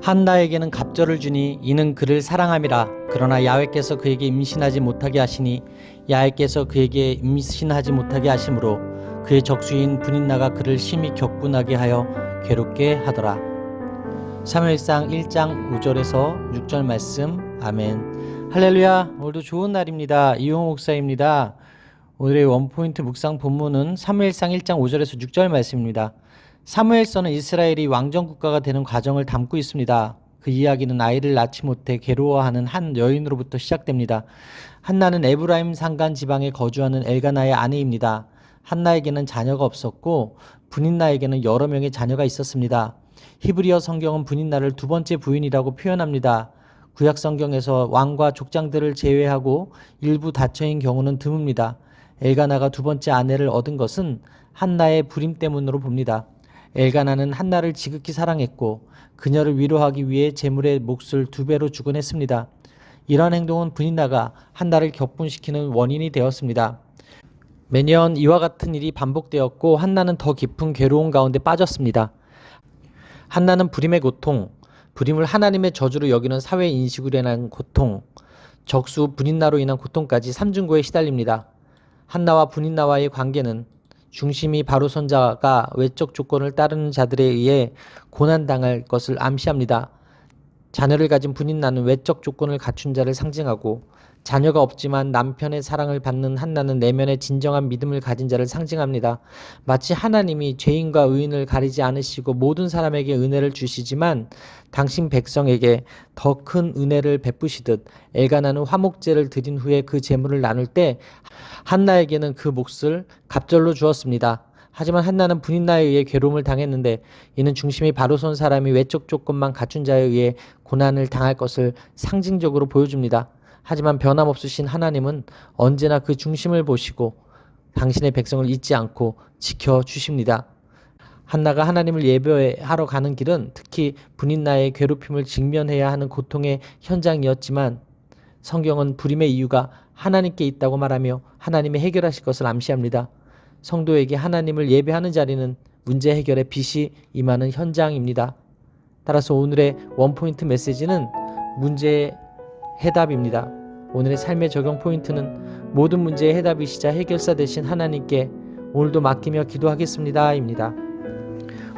한나에게는 갑절을 주니 이는 그를 사랑함이라. 그러나 야훼께서 그에게 임신하지 못하게 하시니 야훼께서 그에게 임신하지 못하게 하심으로 그의 적수인 분인나가 그를 심히 격분하게 하여 괴롭게 하더라. 사무엘상 1장 5절에서 6절 말씀. 아멘. 할렐루야. 오늘도 좋은 날입니다. 이용호 목사입니다. 오늘의 원포인트 묵상 본문은 사무엘상 1장 5절에서 6절 말씀입니다. 사무엘서는 이스라엘이 왕정국가가 되는 과정을 담고 있습니다. 그 이야기는 아이를 낳지 못해 괴로워하는 한 여인으로부터 시작됩니다. 한나는 에브라임 산간 지방에 거주하는 엘가나의 아내입니다. 한나에게는 자녀가 없었고 분인나에게는 여러 명의 자녀가 있었습니다. 히브리어 성경은 분인나를 두 번째 부인이라고 표현합니다. 구약 성경에서 왕과 족장들을 제외하고 일부 다처인 경우는 드뭅니다. 엘가나가 두 번째 아내를 얻은 것은 한나의 불임 때문으로 봅니다. 엘가나는 한나를 지극히 사랑했고 그녀를 위로하기 위해 제물의 몫을 2배로 주곤 했습니다. 이러한 행동은 분인나가 한나를 격분시키는 원인이 되었습니다. 매년 이와 같은 일이 반복되었고 한나는 더 깊은 괴로움 가운데 빠졌습니다. 한나는 불임의 고통, 불임을 하나님의 저주로 여기는 사회 인식으로 인한 고통, 적수 분인나로 인한 고통까지 삼중고에 시달립니다. 한나와 분인나와의 관계는 중심이 바로 선 자가 외적 조건을 따르는 자들에 의해 고난당할 것을 암시합니다. 자녀를 가진 분인나는 외적 조건을 갖춘 자를 상징하고 자녀가 없지만 남편의 사랑을 받는 한나는 내면의 진정한 믿음을 가진 자를 상징합니다. 마치 하나님이 죄인과 의인을 가리지 않으시고 모든 사람에게 은혜를 주시지만 당신 백성에게 더 큰 은혜를 베푸시듯 엘가나는 화목제를 드린 후에 그 제물을 나눌 때 한나에게는 그 몫을 갑절로 주었습니다. 하지만 한나는 분인나에 의해 괴로움을 당했는데 이는 중심이 바로 선 사람이 외적 조건만 갖춘 자에 의해 고난을 당할 것을 상징적으로 보여줍니다. 하지만 변함없으신 하나님은 언제나 그 중심을 보시고 당신의 백성을 잊지 않고 지켜주십니다. 한나가 하나님을 예배하러 가는 길은 특히 분인나의 괴롭힘을 직면해야 하는 고통의 현장이었지만 성경은 불임의 이유가 하나님께 있다고 말하며 하나님이 해결하실 것을 암시합니다. 성도에게 하나님을 예배하는 자리는 문제 해결의 빛이 임하는 현장입니다. 따라서 오늘의 원포인트 메시지는 문제의 해답입니다. 오늘의 삶의 적용 포인트는 모든 문제의 해답이시자 해결사 되신 하나님께 오늘도 맡기며 기도하겠습니다 입니다.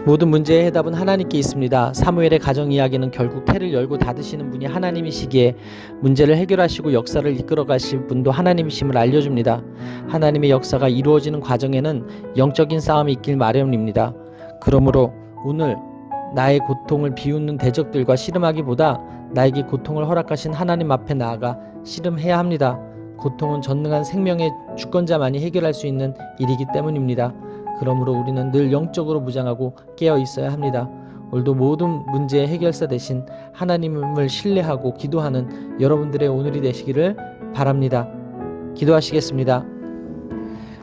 모든 문제의 해답은 하나님께 있습니다. 사무엘의 가정 이야기는 결국 태를 열고 닫으시는 분이 하나님이시기에 문제를 해결하시고 역사를 이끌어 가실 분도 하나님이심을 알려줍니다. 하나님의 역사가 이루어지는 과정에는 영적인 싸움이 있길 마련입니다. 그러므로 오늘 나의 고통을 비웃는 대적들과 씨름하기보다 나에게 고통을 허락하신 하나님 앞에 나아가 씨름해야 합니다. 고통은 전능한 생명의 주권자만이 해결할 수 있는 일이기 때문입니다. 그러므로 우리는 늘 영적으로 무장하고 깨어 있어야 합니다. 오늘도 모든 문제의 해결사 되신 하나님을 신뢰하고 기도하는 여러분들의 오늘이 되시기를 바랍니다. 기도하시겠습니다.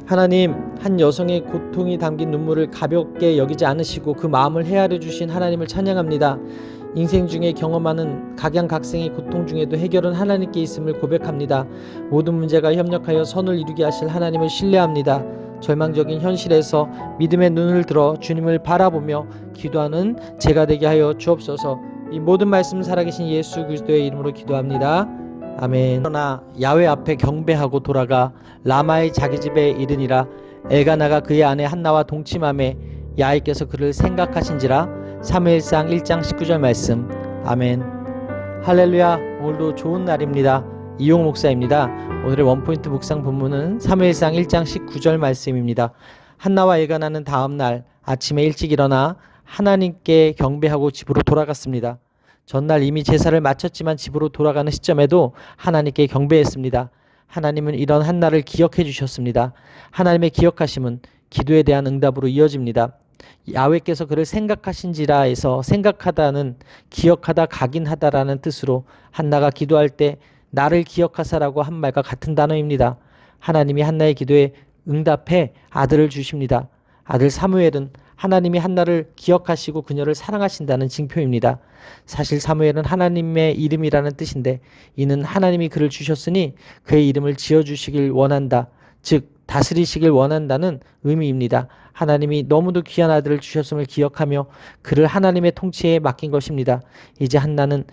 하나님, 한 여성의 고통이 담긴 눈물을 가볍게 여기지 않으시고 그 마음을 헤아려 주신 하나님을 찬양합니다. 인생 중에 경험하는 각양각색의 고통 중에도 해결은 하나님께 있음을 고백합니다. 모든 문제가 협력하여 선을 이루게 하실 하나님을 신뢰합니다. 절망적인 현실에서 믿음의 눈을 들어 주님을 바라보며 기도하는 제가 되게 하여 주옵소서. 이 모든 말씀 살아계신 예수 그리스도의 이름으로 기도합니다. 아멘. 그러나 야훼 앞에 경배하고 돌아가 라마의 자기 집에 이르니라. 엘가나가 그의 아내 한나와 동침함에 야훼께서 그를 생각하신지라. 사무엘상 1장 19절 말씀. 아멘. 할렐루야. 오늘도 좋은 날입니다. 이용 목사입니다. 오늘의 원포인트 묵상 본문은 사무엘상 1장 19절 말씀입니다. 한나와 엘가나는 다음 날 아침에 일찍 일어나 하나님께 경배하고 집으로 돌아갔습니다. 전날 이미 제사를 마쳤지만 집으로 돌아가는 시점에도 하나님께 경배했습니다. 하나님은 이런 한나를 기억해 주셨습니다. 하나님의 기억하심은 기도에 대한 응답으로 이어집니다. 야훼께서 그를 생각하신지라에서 생각하다는 기억하다 각인하다라는 뜻으로 한나가 기도할 때 나를 기억하사라고 한 말과 같은 단어입니다. 하나님이 한나의 기도에 응답해 아들을 주십니다. 아들 사무엘은 하나님이 한나를 기억하시고 그녀를 사랑하신다는 징표입니다. 사실 사무엘은 하나님의 이름이라는 뜻인데 이는 하나님이 그를 주셨으니 그의 이름을 지어주시길 원한다. 즉 다스리시길 원한다는 의미입니다. 하나님이 너무도 귀한 아들을 주셨음을 기억하며 그를 하나님의 통치에 맡긴 것입니다. 이제 한나는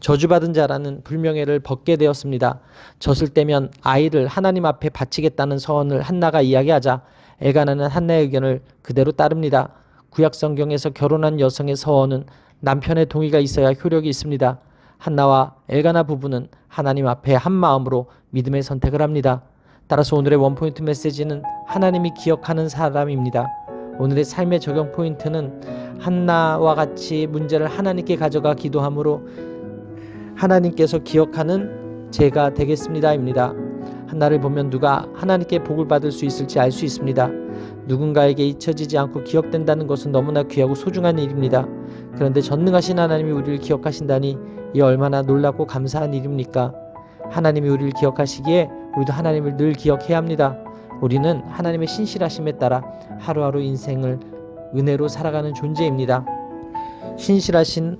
저주받은 자라는 불명예를 벗게 되었습니다. 젖을 떼면 아이를 하나님 앞에 바치겠다는 서원을 한나가 이야기하자 엘가나는 한나의 의견을 그대로 따릅니다. 구약 성경에서 결혼한 여성의 서원은 남편의 동의가 있어야 효력이 있습니다. 한나와 엘가나 부부는 하나님 앞에 한 마음으로 믿음의 선택을 합니다. 따라서 오늘의 원포인트 메시지는 하나님이 기억하는 사람입니다. 오늘의 삶의 적용 포인트는 한나와 같이 문제를 하나님께 가져가 기도함으로 하나님께서 기억하는 제가 되겠습니다입니다. 한나를 보면 누가 하나님께 복을 받을 수 있을지 알 수 있습니다. 누군가에게 잊혀지지 않고 기억된다는 것은 너무나 귀하고 소중한 일입니다. 그런데 전능하신 하나님이 우리를 기억하신다니 이 얼마나 놀랍고 감사한 일입니까? 하나님이 우리를 기억하시기에 우리도 하나님을 늘 기억해야 합니다. 우리는 하나님의 신실하심에 따라 하루하루 인생을 은혜로 살아가는 존재입니다. 신실하신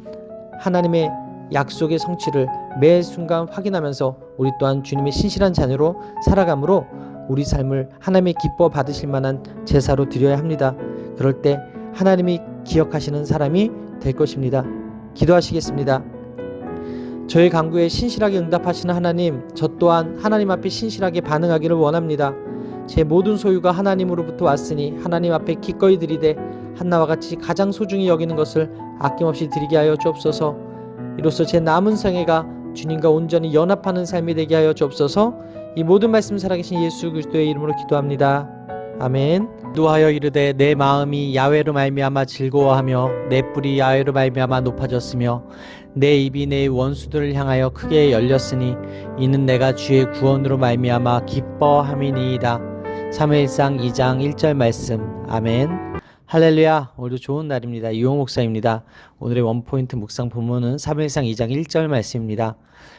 하나님의 약속의 성취를 매 순간 확인하면서 우리 또한 주님의 신실한 자녀로 살아가므로 우리 삶을 하나님의 기뻐 받으실 만한 제사로 드려야 합니다. 그럴 때 하나님이 기억하시는 사람이 될 것입니다. 기도하시겠습니다. 저의 간구에 신실하게 응답하시는 하나님, 저 또한 하나님 앞에 신실하게 반응하기를 원합니다. 제 모든 소유가 하나님으로부터 왔으니 하나님 앞에 기꺼이 드리되 한나와 같이 가장 소중히 여기는 것을 아낌없이 드리게 하여 주옵소서. 이로써 제 남은 생애가 주님과 온전히 연합하는 삶이 되게 하여 주옵소서. 이 모든 말씀 살아계신 예수 그리스도의 이름으로 기도합니다. 아멘. 기도하여 이르되 내 마음이 야훼로 말미암아 즐거워하며 내 뿔이 야훼로 말미암아 높아졌으며 내 입이 내 원수들을 향하여 크게 열렸으니 이는 내가 주의 구원으로 말미암아 기뻐함이니이다. 사무엘상 2장 1절 말씀. 아멘. 할렐루야. 오늘도 좋은 날입니다. 이용 목사입니다. 오늘의 원포인트 묵상 본문은 사무엘상 2장 1절 말씀입니다.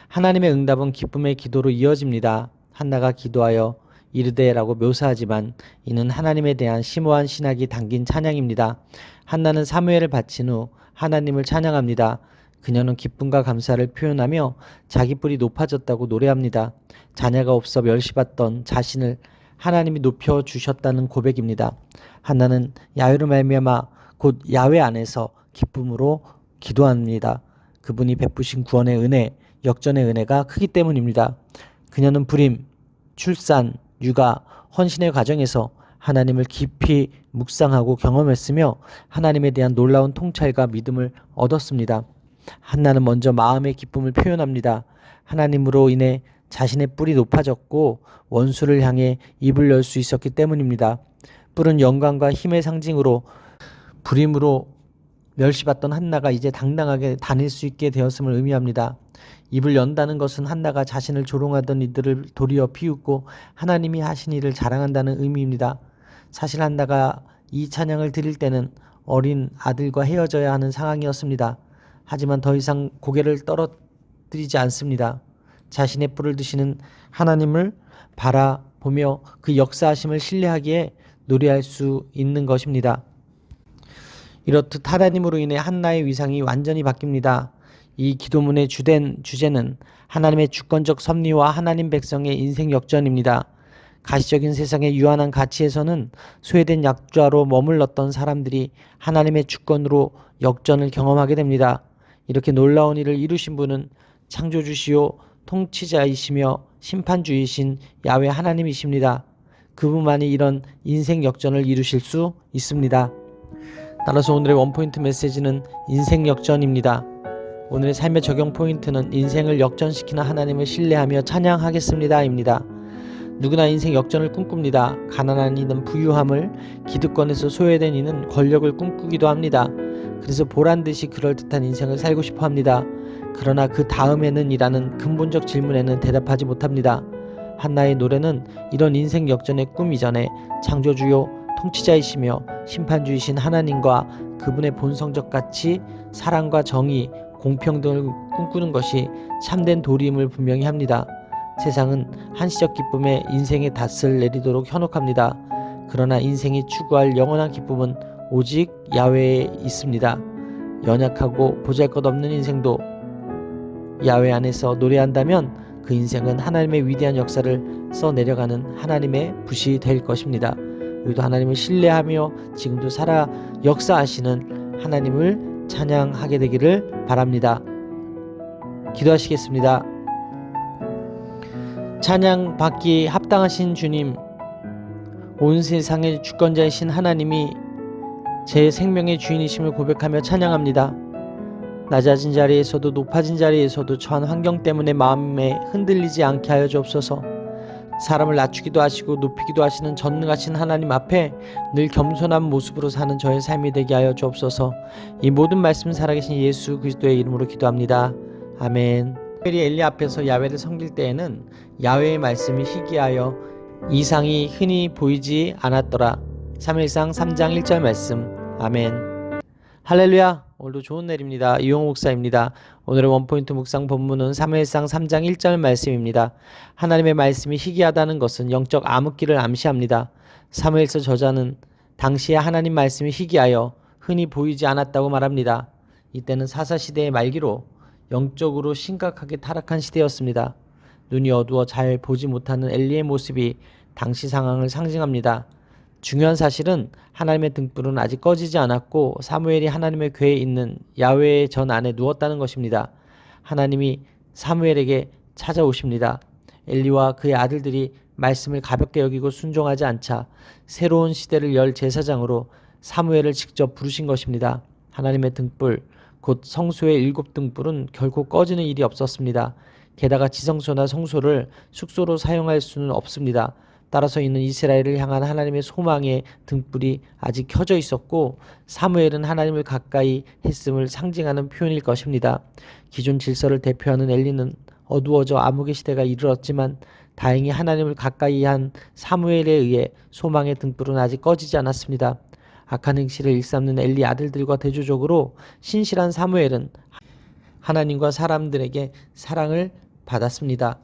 하나님의 응답은 기쁨의 기도로 이어집니다. 한나가 기도하여 이르되라고 묘사하지만 이는 하나님에 대한 심오한 신학이 담긴 찬양입니다. 한나는 사무엘을 바친 후 하나님을 찬양합니다. 그녀는 기쁨과 감사를 표현하며 자기 뿔이 높아졌다고 노래합니다. 자녀가 없어 멸시받던 자신을 하나님이 높여주셨다는 고백입니다. 한나는 야훼로 말미암아 곧 야훼 안에서 기쁨으로 기도합니다. 그분이 베푸신 구원의 은혜, 역전의 은혜가 크기 때문입니다. 그녀는 불임, 출산, 육아, 헌신의 과정에서 하나님을 깊이 묵상하고 경험했으며 하나님에 대한 놀라운 통찰과 믿음을 얻었습니다. 한나는 먼저 마음의 기쁨을 표현합니다. 하나님으로 인해 자신의 뿔이 높아졌고 원수를 향해 입을 열 수 있었기 때문입니다. 뿔은 영광과 힘의 상징으로 불임으로 멸시받던 한나가 이제 당당하게 다닐 수 있게 되었음을 의미합니다. 입을 연다는 것은 한나가 자신을 조롱하던 이들을 도리어 비웃고 하나님이 하신 일을 자랑한다는 의미입니다. 사실 한나가 이 찬양을 드릴 때는 어린 아들과 헤어져야 하는 상황이었습니다. 하지만 더 이상 고개를 떨어뜨리지 않습니다. 자신의 뿔을 드시는 하나님을 바라보며 그 역사하심을 신뢰하기에 노래할 수 있는 것입니다. 이렇듯 하나님으로 인해 한나의 위상이 완전히 바뀝니다. 이 기도문의 주된 주제는 하나님의 주권적 섭리와 하나님 백성의 인생 역전입니다. 가시적인 세상의 유한한 가치에서는 소외된 약자로 머물렀던 사람들이 하나님의 주권으로 역전을 경험하게 됩니다. 이렇게 놀라운 일을 이루신 분은 창조주시오 통치자이시며 심판주이신 야훼 하나님이십니다. 그분만이 이런 인생 역전을 이루실 수 있습니다. 따라서 오늘의 원포인트 메시지는 인생 역전입니다. 오늘의 삶의 적용 포인트는 인생을 역전시키는 하나님을 신뢰하며 찬양하겠습니다 입니다. 누구나 인생 역전을 꿈꿉니다. 가난한 이는 부유함을, 기득권에서 소외된 이는 권력을 꿈꾸기도 합니다. 그래서 보란듯이 그럴듯한 인생을 살고 싶어 합니다. 그러나 그 다음에는 이라는 근본적 질문에는 대답하지 못합니다. 한나의 노래는 이런 인생 역전의 꿈 이전에 창조주요 통치자이시며 심판주이신 하나님과 그분의 본성적 가치, 사랑과 정의, 공평등을 꿈꾸는 것이 참된 도리임을 분명히 합니다. 세상은 한시적 기쁨에 인생의 닷을 내리도록 현혹합니다. 그러나 인생이 추구할 영원한 기쁨은 오직 야훼에 있습니다. 연약하고 보잘것없는 인생도 야훼 안에서 노래한다면 그 인생은 하나님의 위대한 역사를 써내려가는 하나님의 붓이 될 것입니다. 우리도 하나님을 신뢰하며 지금도 살아 역사하시는 하나님을 찬양하게 되기를 바랍니다. 기도하시겠습니다. 찬양 받기 합당하신 주님, 온 세상의 주권자이신 하나님이 제 생명의 주인이심을 고백하며 찬양합니다. 낮아진 자리에서도 높아진 자리에서도 처한 환경 때문에 마음에 흔들리지 않게 하여 주옵소서. 사람을 낮추기도 하시고 높이기도 하시는 전능하신 하나님 앞에 늘 겸손한 모습으로 사는 저의 삶이 되게 하여 주옵소서. 이 모든 말씀 살아계신 예수 그리스도의 이름으로 기도합니다. 아멘. 사무엘이 엘리 앞에서 야훼를 섬길 때에는 야훼의 말씀이 희귀하여 이상이 흔히 보이지 않았더라. 사무엘상 3장 1절 말씀. 아멘. 할렐루야. 오늘도 좋은 날입니다. 이용호 목사입니다. 오늘의 원포인트 묵상 본문은 사무엘상 3장 1절 말씀입니다. 하나님의 말씀이 희귀하다는 것은 영적 암흑기를 암시합니다. 사무엘서 저자는 당시에 하나님 말씀이 희귀하여 흔히 보이지 않았다고 말합니다. 이때는 사사시대의 말기로 영적으로 심각하게 타락한 시대였습니다. 눈이 어두워 잘 보지 못하는 엘리의 모습이 당시 상황을 상징합니다. 중요한 사실은 하나님의 등불은 아직 꺼지지 않았고 사무엘이 하나님의 궤에 있는 야훼의 전 안에 누웠다는 것입니다. 하나님이 사무엘에게 찾아오십니다. 엘리와 그의 아들들이 말씀을 가볍게 여기고 순종하지 않자 새로운 시대를 열 제사장으로 사무엘을 직접 부르신 것입니다. 하나님의 등불, 곧 성소의 7등불은 결코 꺼지는 일이 없었습니다. 게다가 지성소나 성소를 숙소로 사용할 수는 없습니다. 따라서 이는 이스라엘을 향한 하나님의 소망의 등불이 아직 켜져 있었고 사무엘은 하나님을 가까이 했음을 상징하는 표현일 것입니다. 기존 질서를 대표하는 엘리는 어두워져 암흑의 시대가 이르렀지만 다행히 하나님을 가까이 한 사무엘에 의해 소망의 등불은 아직 꺼지지 않았습니다. 악한 행실을 일삼는 엘리 아들들과 대조적으로 신실한 사무엘은 하나님과 사람들에게 사랑을 받았습니다.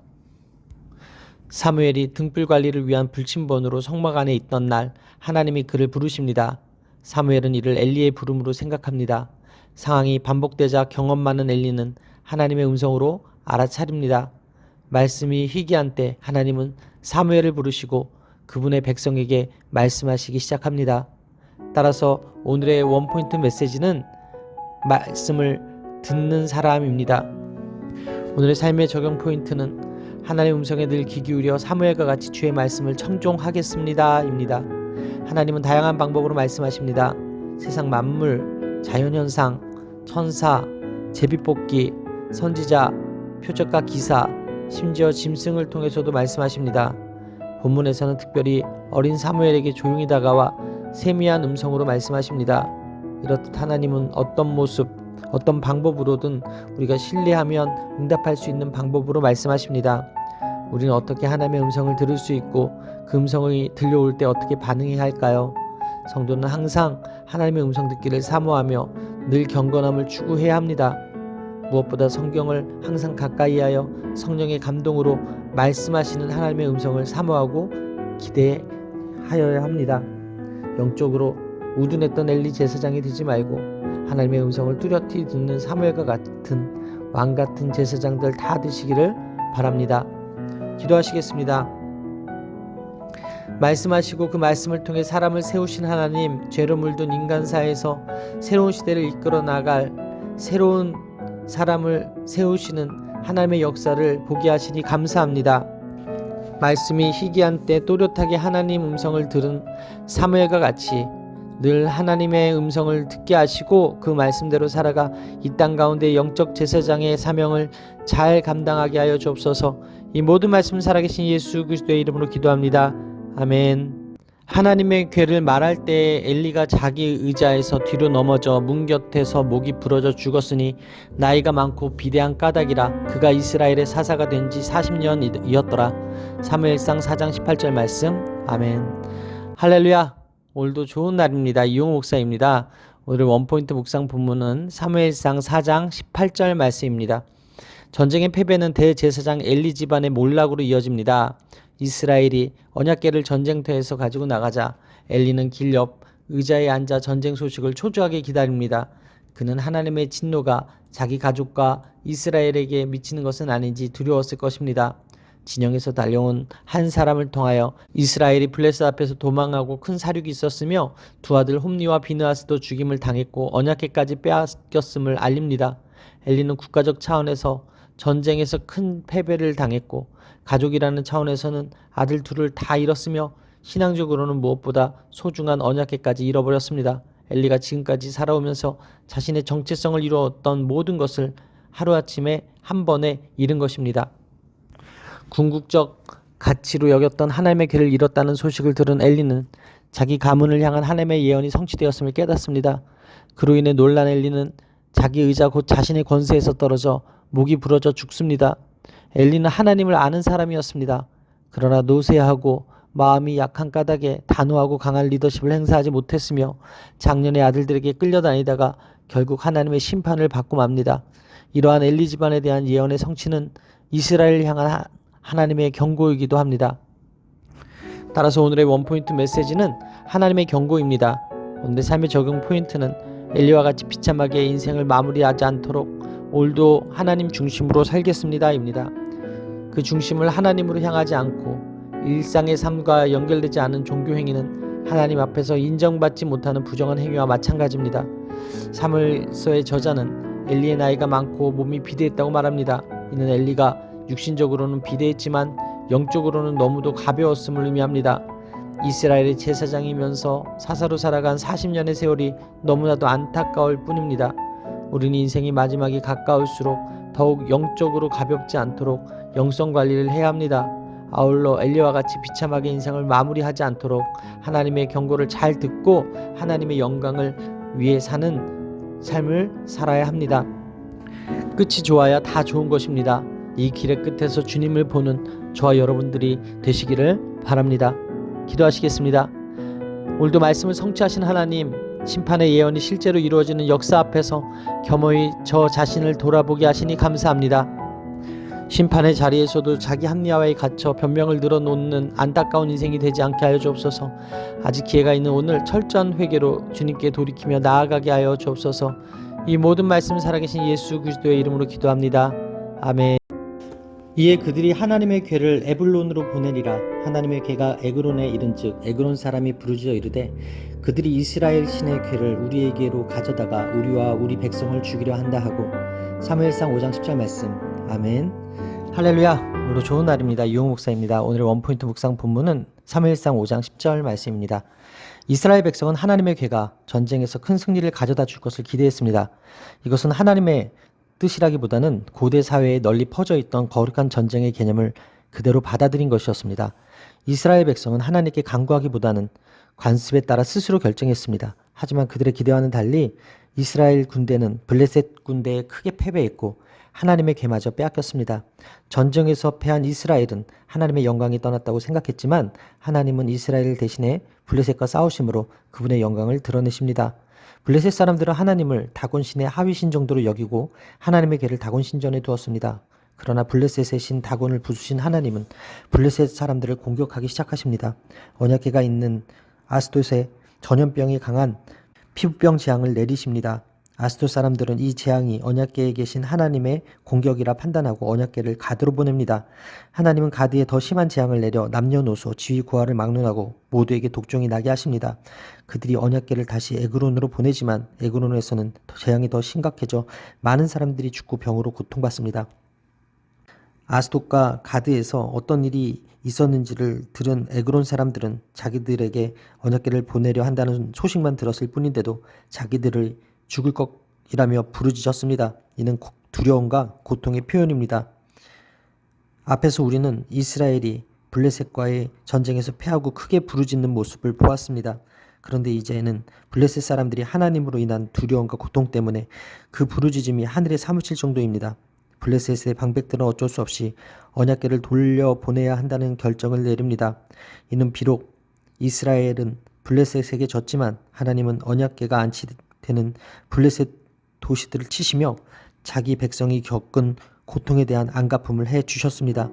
사무엘이 등불 관리를 위한 불침번으로 성막 안에 있던 날 하나님이 그를 부르십니다. 사무엘은 이를 엘리의 부름으로 생각합니다. 상황이 반복되자 경험 많은 엘리는 하나님의 음성으로 알아차립니다. 말씀이 희귀한 때 하나님은 사무엘을 부르시고 그분의 백성에게 말씀하시기 시작합니다. 따라서 오늘의 원포인트 메시지는 말씀을 듣는 사람입니다. 오늘의 삶의 적용 포인트는 하나님의 음성에 늘 귀 기울여 사무엘과 같이 주의 말씀을 청종하겠습니다 입니다. 하나님은 다양한 방법으로 말씀하십니다. 세상 만물, 자연현상, 천사, 제비뽑기, 선지자, 표적과 기사, 심지어 짐승을 통해서도 말씀하십니다. 본문에서는 특별히 어린 사무엘에게 조용히 다가와 세미한 음성으로 말씀하십니다. 이렇듯 하나님은 어떤 모습, 어떤 방법으로든 우리가 신뢰하면 응답할 수 있는 방법으로 말씀하십니다. 우리는 어떻게 하나님의 음성을 들을 수 있고 그 음성이 들려올 때 어떻게 반응해야 할까요? 성도는 항상 하나님의 음성 듣기를 사모하며 늘 경건함을 추구해야 합니다. 무엇보다 성경을 항상 가까이 하여 성령의 감동으로 말씀하시는 하나님의 음성을 사모하고 기대하여야 합니다. 영적으로 우둔했던 엘리 제사장이 되지 말고 하나님의 음성을 뚜렷이 듣는 사무엘과 같은 왕같은 제사장들 다 되시기를 바랍니다. 기도하시겠습니다. 말씀하시고 그 말씀을 통해 사람을 세우신 하나님, 죄로 물든 인간사에서 새로운 시대를 이끌어 나갈 새로운 사람을 세우시는 하나님의 역사를 보게 하시니 감사합니다. 말씀이 희귀한 때 또렷하게 하나님 음성을 들은 사무엘과 같이 늘 하나님의 음성을 듣게 하시고 그 말씀대로 살아가 이 땅 가운데 영적 제사장의 사명을 잘 감당하게 하여 주옵소서. 이 모든 말씀 살아계신 예수 그리스도의 이름으로 기도합니다. 아멘. 하나님의 궤를 말할 때 엘리가 자기 의자에서 뒤로 넘어져 문 곁에서 목이 부러져 죽었으니 나이가 많고 비대한 까닭이라 그가 이스라엘의 사사가 된 지 40년이었더라. 사무엘상 4장 18절 말씀. 아멘. 할렐루야. 오늘도 좋은 날입니다. 이용호 목사입니다. 오늘 원포인트 묵상 본문은 사무엘상 4장 18절 말씀입니다. 전쟁의 패배는 대제사장 엘리 집안의 몰락으로 이어집니다. 이스라엘이 언약궤를 전쟁터에서 가지고 나가자 엘리는 길 옆 의자에 앉아 전쟁 소식을 초조하게 기다립니다. 그는 하나님의 진노가 자기 가족과 이스라엘에게 미치는 것은 아닌지 두려웠을 것입니다. 진영에서 달려온 한 사람을 통하여 이스라엘이 블레셋 앞에서 도망하고 큰 사륙이 있었으며 두 아들 홈리와 비느하스도 죽임을 당했고 언약궤까지 빼앗겼음을 알립니다. 엘리는 국가적 차원에서 전쟁에서 큰 패배를 당했고 가족이라는 차원에서는 아들 둘을 다 잃었으며 신앙적으로는 무엇보다 소중한 언약궤까지 잃어버렸습니다. 엘리가 지금까지 살아오면서 자신의 정체성을 이루었던 모든 것을 하루아침에 한 번에 잃은 것입니다. 궁극적 가치로 여겼던 하나님의 궤를 잃었다는 소식을 들은 엘리는 자기 가문을 향한 하나님의 예언이 성취되었음을 깨닫습니다. 그로 인해 놀란 엘리는 자기 의자 곧 자신의 권세에서 떨어져 목이 부러져 죽습니다. 엘리는 하나님을 아는 사람이었습니다. 그러나 노쇠하고 마음이 약한 까닭에 단호하고 강한 리더십을 행사하지 못했으며 장년의 아들들에게 끌려다니다가 결국 하나님의 심판을 받고 맙니다. 이러한 엘리 집안에 대한 예언의 성취는 이스라엘을 향한 하나님의 경고이기도 합니다. 따라서 오늘의 원포인트 메시지는 하나님의 경고입니다. 오늘의 삶의 적용 포인트는 엘리와 같이 비참하게 인생을 마무리하지 않도록 오늘도 하나님 중심으로 살겠습니다 입니다. 그 중심을 하나님으로 향하지 않고 일상의 삶과 연결되지 않은 종교 행위는 하나님 앞에서 인정받지 못하는 부정한 행위와 마찬가지입니다. 사무엘서의 저자는 엘리의 나이가 많고 몸이 비대했다고 말합니다. 이는 엘리가 육신적으로는 비대했지만 영적으로는 너무도 가벼웠음을 의미합니다. 이스라엘의 제사장이면서 사사로 살아간 40년의 세월이 너무나도 안타까울 뿐입니다. 우리는 인생이 마지막이 가까울수록 더욱 영적으로 가볍지 않도록 영성 관리를 해야 합니다. 아울러 엘리와 같이 비참하게 인생을 마무리하지 않도록 하나님의 경고를 잘 듣고 하나님의 영광을 위해 사는 삶을 살아야 합니다. 끝이 좋아야 다 좋은 것입니다. 이 길의 끝에서 주님을 보는 저와 여러분들이 되시기를 바랍니다. 기도하시겠습니다. 오늘도 말씀을 성취하신 하나님, 심판의 예언이 실제로 이루어지는 역사 앞에서 겸허히 저 자신을 돌아보게 하시니 감사합니다. 심판의 자리에서도 자기 합리화에 갇혀 변명을 늘어놓는 안타까운 인생이 되지 않게 하여 주옵소서. 아직 기회가 있는 오늘 철저한 회개로 주님께 돌이키며 나아가게 하여 주옵소서. 이 모든 말씀 살아계신 예수 그리스도의 이름으로 기도합니다. 아멘. 이에 그들이 하나님의 궤를 에블론으로 보내리라. 하나님의 궤가 에그론에 이른즉 에그론 사람이 부르짖어 이르되 그들이 이스라엘 신의 궤를 우리에게로 가져다가 우리와 우리 백성을 죽이려 한다 하고. 사무엘상 5장 10절 말씀. 아멘. 할렐루야. 오늘도 좋은 날입니다. 이용 목사입니다. 오늘의 원포인트 묵상 본문은 사무엘상 5장 10절 말씀입니다. 이스라엘 백성은 하나님의 궤가 전쟁에서 큰 승리를 가져다 줄 것을 기대했습니다. 이것은 하나님의 뜻이라기보다는 고대 사회에 널리 퍼져 있던 거룩한 전쟁의 개념을 그대로 받아들인 것이었습니다. 이스라엘 백성은 하나님께 간구하기보다는 관습에 따라 스스로 결정했습니다. 하지만 그들의 기대와는 달리 이스라엘 군대는 블레셋 군대에 크게 패배했고 하나님의 궤마저 빼앗겼습니다. 전쟁에서 패한 이스라엘은 하나님의 영광이 떠났다고 생각했지만 하나님은 이스라엘 대신에 블레셋과 싸우심으로 그분의 영광을 드러내십니다. 블레셋 사람들은 하나님을 다곤신의 하위신 정도로 여기고 하나님의 궤를 다곤신전에 두었습니다. 그러나 블레셋의 신 다곤을 부수신 하나님은 블레셋 사람들을 공격하기 시작하십니다. 언약궤가 있는 아스돗에 전염병이 강한 피부병 재앙을 내리십니다. 아스돗 사람들은 이 재앙이 언약궤에 계신 하나님의 공격이라 판단하고 언약궤를 가드로 보냅니다. 하나님은 가드에 더 심한 재앙을 내려 남녀노소 지위 고하를 막론하고 모두에게 독종이 나게 하십니다. 그들이 언약궤를 다시 에그론으로 보내지만 에그론에서는 재앙이 더 심각해져 많은 사람들이 죽고 병으로 고통받습니다. 아스돗과 가드에서 어떤 일이 있었는지를 들은 에그론 사람들은 자기들에게 언약궤를 보내려 한다는 소식만 들었을 뿐인데도 자기들을 죽을 것이라며 부르짖었습니다. 이는 두려움과 고통의 표현입니다. 앞에서 우리는 이스라엘이 블레셋과의 전쟁에서 패하고 크게 부르짖는 모습을 보았습니다. 그런데 이제는 블레셋 사람들이 하나님으로 인한 두려움과 고통 때문에 그 부르짖음이 하늘에 사무칠 정도입니다. 블레셋의 방백들은 어쩔 수 없이 언약궤를 돌려보내야 한다는 결정을 내립니다. 이는 비록 이스라엘은 블레셋에게 졌지만 하나님은 언약궤가 안치되는 블레셋 도시들을 치시며 자기 백성이 겪은 고통에 대한 안갚음을 해주셨습니다.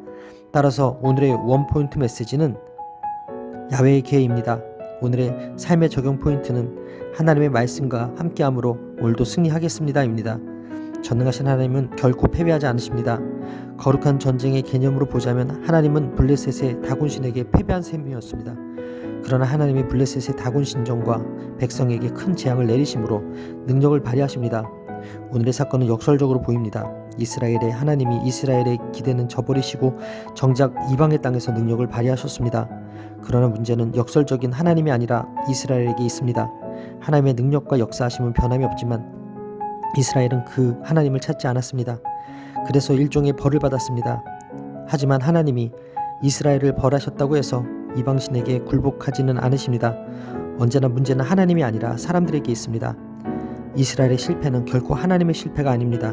따라서 오늘의 원포인트 메시지는 야훼의 궤입니다. 오늘의 삶의 적용 포인트는 하나님의 말씀과 함께함으로 오늘도 승리하겠습니다 입니다. 전능하신 하나님은 결코 패배하지 않으십니다. 거룩한 전쟁의 개념으로 보자면 하나님은 블레셋의 다곤신에게 패배한 셈이었습니다. 그러나 하나님이 블레셋의 다곤 신정과 백성에게 큰 재앙을 내리심으로 능력을 발휘하십니다. 오늘의 사건은 역설적으로 보입니다. 하나님이 이스라엘의 기대는 저버리시고 정작 이방의 땅에서 능력을 발휘하셨습니다. 그러나 문제는 역설적인 하나님이 아니라 이스라엘에게 있습니다. 하나님의 능력과 역사하심은 변함이 없지만 이스라엘은 그 하나님을 찾지 않았습니다. 그래서 일종의 벌을 받았습니다. 하지만 하나님이 이스라엘을 벌하셨다고 해서 이방신에게 굴복하지는 않으십니다. 언제나 문제는 하나님이 아니라 사람들에게 있습니다. 이스라엘의 실패는 결코 하나님의 실패가 아닙니다.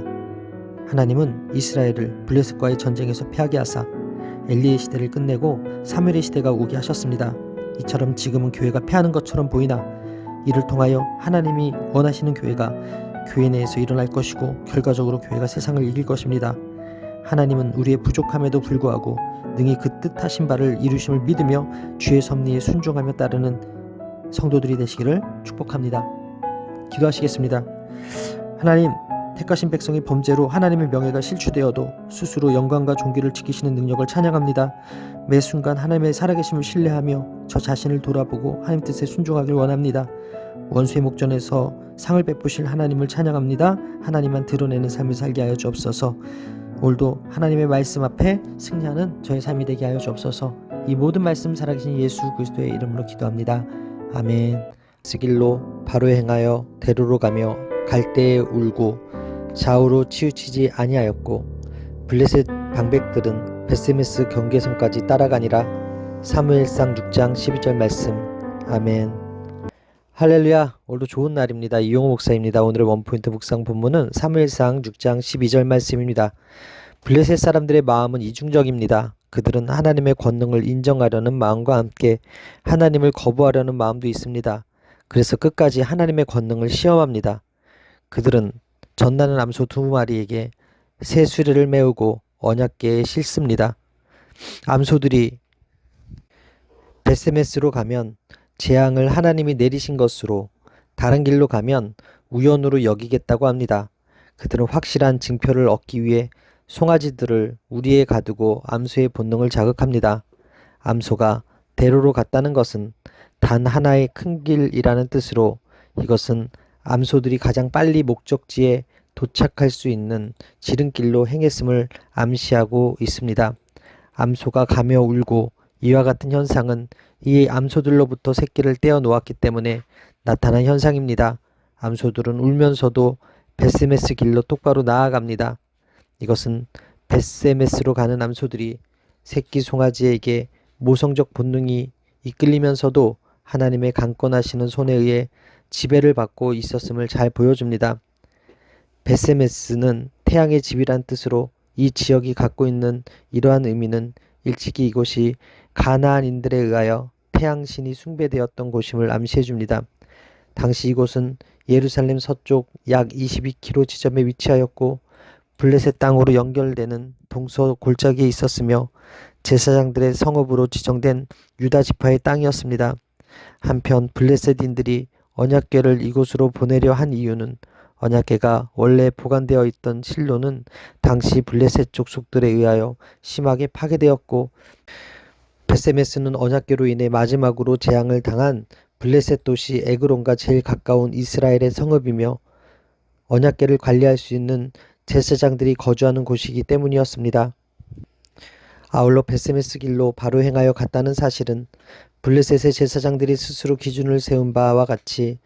하나님은 이스라엘을 블레셋과의 전쟁에서 패하게 하사 엘리의 시대를 끝내고 사무엘의 시대가 오게 하셨습니다. 이처럼 지금은 교회가 패하는 것처럼 보이나 이를 통하여 하나님이 원하시는 교회가 교회 내에서 일어날 것이고 결과적으로 교회가 세상을 이길 것입니다. 하나님은 우리의 부족함에도 불구하고 능히 그 뜻하신 바를 이루심을 믿으며 주의 섭리에 순종하며 따르는 성도들이 되시기를 축복합니다. 기도하시겠습니다. 하나님, 택하신 백성이 범죄로 하나님의 명예가 실추되어도 스스로 영광과 존귀를 지키시는 능력을 찬양합니다. 매 순간 하나님의 살아계심을 신뢰하며 저 자신을 돌아보고 하나님 뜻에 순종하길 원합니다. 원수의 목전에서 상을 베푸실 하나님을 찬양합니다. 하나님만 드러내는 삶을 살게 하여 주옵소서. 오늘도 하나님의 말씀 앞에 승리하는 저의 삶이 되게 하여 주옵소서. 이 모든 말씀 살아계신 예수 그리스도의 이름으로 기도합니다. 아멘. 스길로 바로 행하여 대로로 가며 갈대에 울고 좌우로 치우치지 아니하였고 블레셋 방백들은 베세메스 경계선까지 따라가니라. 사무엘상 6장 12절 말씀. 아멘. 할렐루야. 오늘도 좋은 날입니다. 이용호 목사입니다. 오늘의 원포인트 묵상 본문은 사무엘상 6장 12절 말씀입니다. 블레셋 사람들의 마음은 이중적입니다. 그들은 하나님의 권능을 인정하려는 마음과 함께 하나님을 거부하려는 마음도 있습니다. 그래서 끝까지 하나님의 권능을 시험합니다. 그들은 전나는 암소 2마리에게 새 수레를 메우고 언약궤에 싣습니다. 암소들이 베세메스로 가면 재앙을 하나님이 내리신 것으로, 다른 길로 가면 우연으로 여기겠다고 합니다. 그들은 확실한 증표를 얻기 위해 송아지들을 우리에 가두고 암소의 본능을 자극합니다. 암소가 대로로 갔다는 것은 단 하나의 큰 길이라는 뜻으로 이것은 암소들이 가장 빨리 목적지에 도착할 수 있는 지름길로 행했음을 암시하고 있습니다. 암소가 가며 울고 이와 같은 현상은 이 암소들로부터 새끼를 떼어 놓았기 때문에 나타난 현상입니다. 암소들은 울면서도 베세메스 길로 똑바로 나아갑니다. 이것은 베세메스로 가는 암소들이 새끼 송아지에게 모성적 본능이 이끌리면서도 하나님의 강권하시는 손에 의해 지배를 받고 있었음을 잘 보여줍니다. 베세메스는 태양의 집이란 뜻으로 이 지역이 갖고 있는 이러한 의미는 일찍이 이곳이 가나안인들에 의하여 태양신이 숭배되었던 곳임을 암시해줍니다. 당시 이곳은 예루살렘 서쪽 약 22km 지점에 위치하였고 블레셋 땅으로 연결되는 동서 골짜기에 있었으며 제사장들의 성읍으로 지정된 유다 지파의 땅이었습니다. 한편 블레셋인들이 언약궤를 이곳으로 보내려 한 이유는 언약궤가 원래 보관되어 있던 실로는 당시 블레셋 족속들에 의하여 심하게 파괴되었고 베세메스는 언약궤로 인해 마지막으로 재앙을 당한 블레셋 도시 에그론과 제일 가까운 이스라엘의 성읍이며 언약궤를 관리할 수 있는 제사장들이 거주하는 곳이기 때문이었습니다. 아울러 베세메스 길로 바로 행하여 갔다는 사실은 블레셋의 제사장들이 스스로 기준을 세운 바와 같이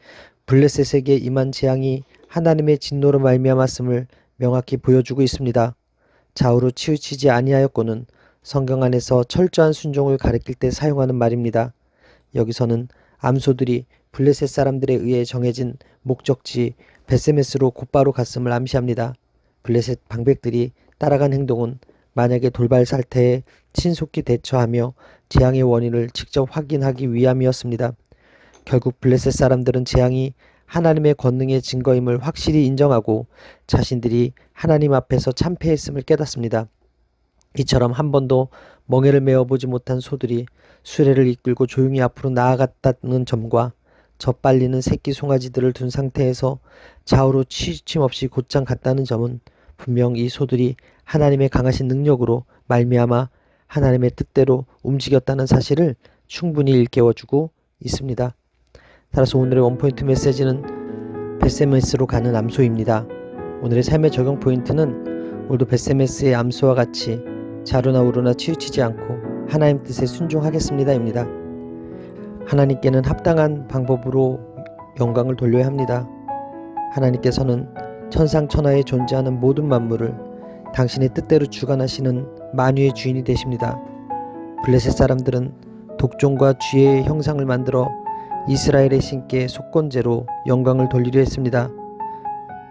블레셋에게 임한 재앙이 하나님의 진노로 말미암았음을 명확히 보여주고 있습니다. 좌우로 치우치지 아니하였고는 성경 안에서 철저한 순종을 가리킬 때 사용하는 말입니다. 여기서는 암소들이 블레셋 사람들에 의해 정해진 목적지 베세메스로 곧바로 갔음을 암시합니다. 블레셋 방백들이 따라간 행동은 만약에 돌발 사태에 신속히 대처하며 재앙의 원인을 직접 확인하기 위함이었습니다. 결국 블레셋 사람들은 재앙이 하나님의 권능의 증거임을 확실히 인정하고 자신들이 하나님 앞에서 참패했음을 깨닫습니다. 이처럼 한 번도 멍에를 메어보지 못한 소들이 수레를 이끌고 조용히 앞으로 나아갔다는 점과 젖빨리는 새끼 송아지들을 둔 상태에서 좌우로 취침 없이 곧장 갔다는 점은 분명 이 소들이 하나님의 강하신 능력으로 말미암아 하나님의 뜻대로 움직였다는 사실을 충분히 일깨워주고 있습니다. 따라서 오늘의 원포인트 메시지는 벳세메스로 가는 암소입니다. 오늘의 삶의 적용 포인트는 오늘도 벳세메스의 암소와 같이 좌로나 우로나 치우치지 않고 하나님 뜻에 순종하겠습니다입니다. 하나님께는 합당한 방법으로 영광을 돌려야 합니다. 하나님께서는 천상천하에 존재하는 모든 만물을 당신의 뜻대로 주관하시는 만유의 주인이 되십니다. 블레셋 사람들은 독종과 쥐의 형상을 만들어 이스라엘의 신께 속건제로 영광을 돌리려 했습니다.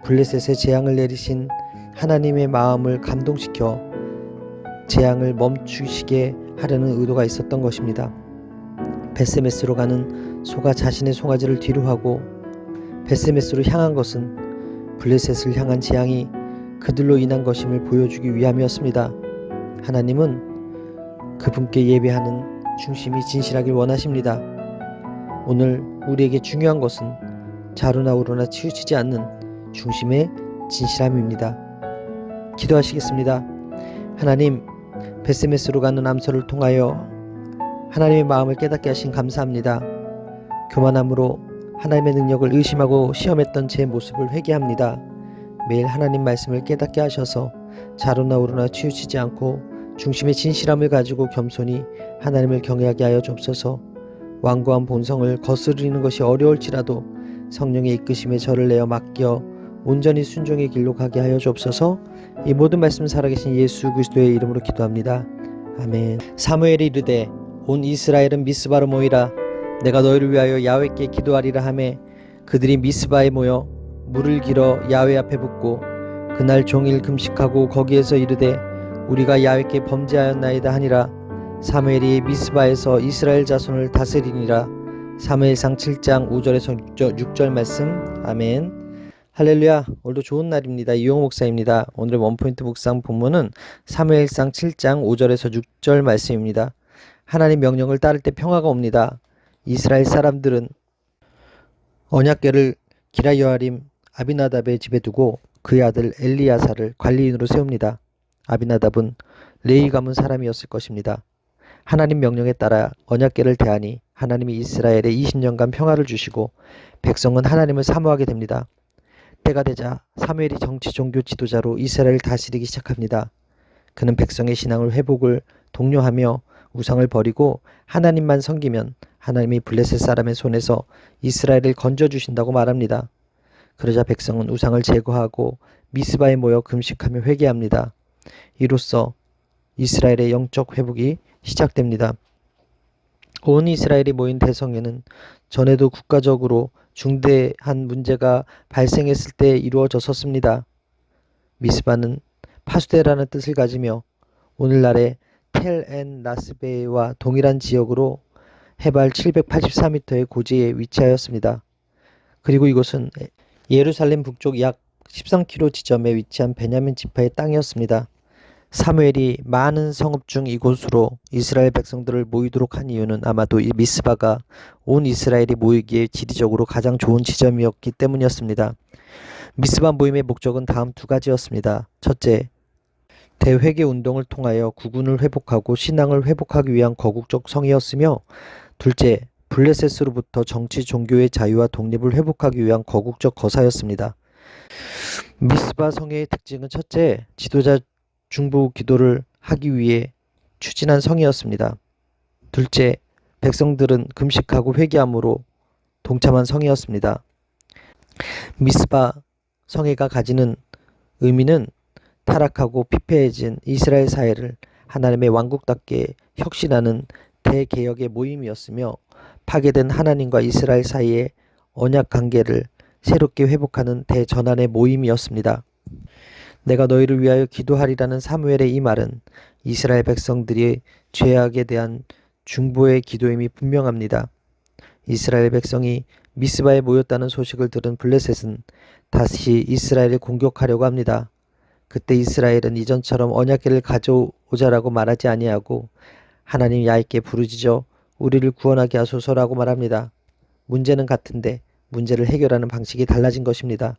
블레셋에 재앙을 내리신 하나님의 마음을 감동시켜 재앙을 멈추시게 하려는 의도가 있었던 것입니다. 벳세메스로 가는 소가 자신의 송아지를 뒤로 하고 벳세메스로 향한 것은 블레셋을 향한 재앙이 그들로 인한 것임을 보여주기 위함이었습니다. 하나님은 그분께 예배하는 중심이 진실하길 원하십니다. 오늘 우리에게 중요한 것은 좌로나 우로나 치우치지 않는 중심의 진실함입니다. 기도하시겠습니다. 하나님, 벳세메스로 가는 암소를 통하여 하나님의 마음을 깨닫게 하신 감사합니다. 교만함으로 하나님의 능력을 의심하고 시험했던 제 모습을 회개합니다. 매일 하나님 말씀을 깨닫게 하셔서 좌로나 우로나 치우치지 않고 중심의 진실함을 가지고 겸손히 하나님을 경외하게 하여 주옵소서. 완고한 본성을 거스르는 것이 어려울지라도 성령의 이끄심에 저를 내어 맡겨 온전히 순종의 길로 가게 하여 주옵소서. 이 모든 말씀 살아계신 예수 그리스도의 이름으로 기도합니다. 아멘. 사무엘이 이르되 온 이스라엘은 미스바로 모이라. 내가 너희를 위하여 야훼께 기도하리라 하매 그들이 미스바에 모여 물을 길어 야훼 앞에 붓고 그날 종일 금식하고 거기에서 이르되 우리가 야훼께 범죄하였나이다 하니라. 사무엘이 미스바에서 이스라엘 자손을 다스리니라. 사무엘상 7장 5절에서 6절 말씀. 아멘. 할렐루야. 오늘도 좋은 날입니다. 이용호 목사입니다. 오늘의 원포인트 묵상 본문은 사무엘상 7장 5절에서 6절 말씀입니다. 하나님 명령을 따를 때 평화가 옵니다. 이스라엘 사람들은 언약궤를 기라여아림 아비나답의 집에 두고 그의 아들 엘리야사를 관리인으로 세웁니다. 아비나답은 레위 가문 사람이었을 것입니다. 하나님 명령에 따라 언약궤를 대하니 하나님이 이스라엘에 20년간 평화를 주시고 백성은 하나님을 사모하게 됩니다. 때가 되자 사무엘이 정치 종교 지도자로 이스라엘을 다스리기 시작합니다. 그는 백성의 신앙을 회복을 독려하며 우상을 버리고 하나님만 섬기면 하나님이 블레셋 사람의 손에서 이스라엘을 건져주신다고 말합니다. 그러자 백성은 우상을 제거하고 미스바에 모여 금식하며 회개합니다. 이로써 이스라엘의 영적 회복이 시작됩니다. 온 이스라엘이 모인 대성회는 전에도 국가적으로 중대한 문제가 발생했을 때 이루어졌었습니다. 미스바는 파수대라는 뜻을 가지며 오늘날의 텔 앤 나스베와 동일한 지역으로 해발 784m의 고지에 위치하였습니다. 그리고 이곳은 예루살렘 북쪽 약 13km 지점에 위치한 베냐민 지파의 땅이었습니다. 사무엘이 많은 성읍 중 이곳으로 이스라엘 백성들을 모이도록 한 이유는 아마도 이 미스바가 온 이스라엘이 모이기에 지리적으로 가장 좋은 지점이었기 때문이었습니다. 미스바 모임의 목적은 다음 두 가지였습니다. 첫째, 대회개 운동을 통하여 국운을 회복하고 신앙을 회복하기 위한 거국적 성이었으며, 둘째, 블레셋으로부터 정치 종교의 자유와 독립을 회복하기 위한 거국적 거사였습니다. 미스바 성의 특징은 첫째, 지도자 중보 기도를 하기 위해 추진한 성이었습니다. 둘째, 백성들은 금식하고 회개함으로 동참한 성이었습니다. 미스바 성회가 가지는 의미는 타락하고 피폐해진 이스라엘 사회를 하나님의 왕국답게 혁신하는 대개혁의 모임이었으며, 파괴된 하나님과 이스라엘 사이의 언약 관계를 새롭게 회복하는 대전환의 모임이었습니다. 내가 너희를 위하여 기도하리라는 사무엘의 이 말은 이스라엘 백성들이 죄악에 대한 중보의 기도임이 분명합니다. 이스라엘 백성이 미스바에 모였다는 소식을 들은 블레셋은 다시 이스라엘을 공격하려고 합니다. 그때 이스라엘은 이전처럼 언약궤를 가져오자라고 말하지 아니하고 하나님 야훼께 부르짖어 우리를 구원하게 하소서라고 말합니다. 문제는 같은데 문제를 해결하는 방식이 달라진 것입니다.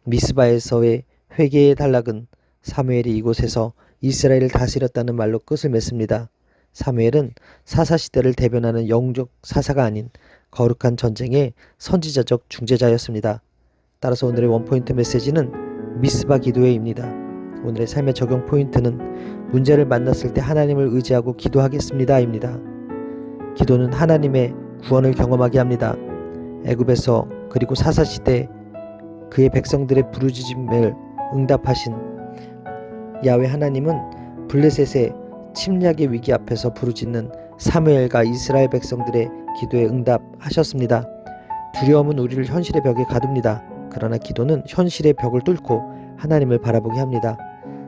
미스바에서의 회개의 단락은 사무엘이 이곳에서 이스라엘을 다스렸다는 말로 끝을 맺습니다. 사무엘은 사사시대를 대변하는 영적 사사가 아닌 거룩한 전쟁의 선지자적 중재자였습니다. 따라서 오늘의 원포인트 메시지는 미스바 기도회입니다. 오늘의 삶의 적용 포인트는 문제를 만났을 때 하나님을 의지하고 기도하겠습니다입니다. 기도는 하나님의 구원을 경험하게 합니다. 애굽에서 그리고 사사시대 그의 백성들의 부르짖음을 응답하신 야훼 하나님은 블레셋의 침략의 위기 앞에서 부르짖는 사무엘과 이스라엘 백성들의 기도에 응답하셨습니다. 두려움은 우리를 현실의 벽에 가둡니다. 그러나 기도는 현실의 벽을 뚫고 하나님을 바라보게 합니다.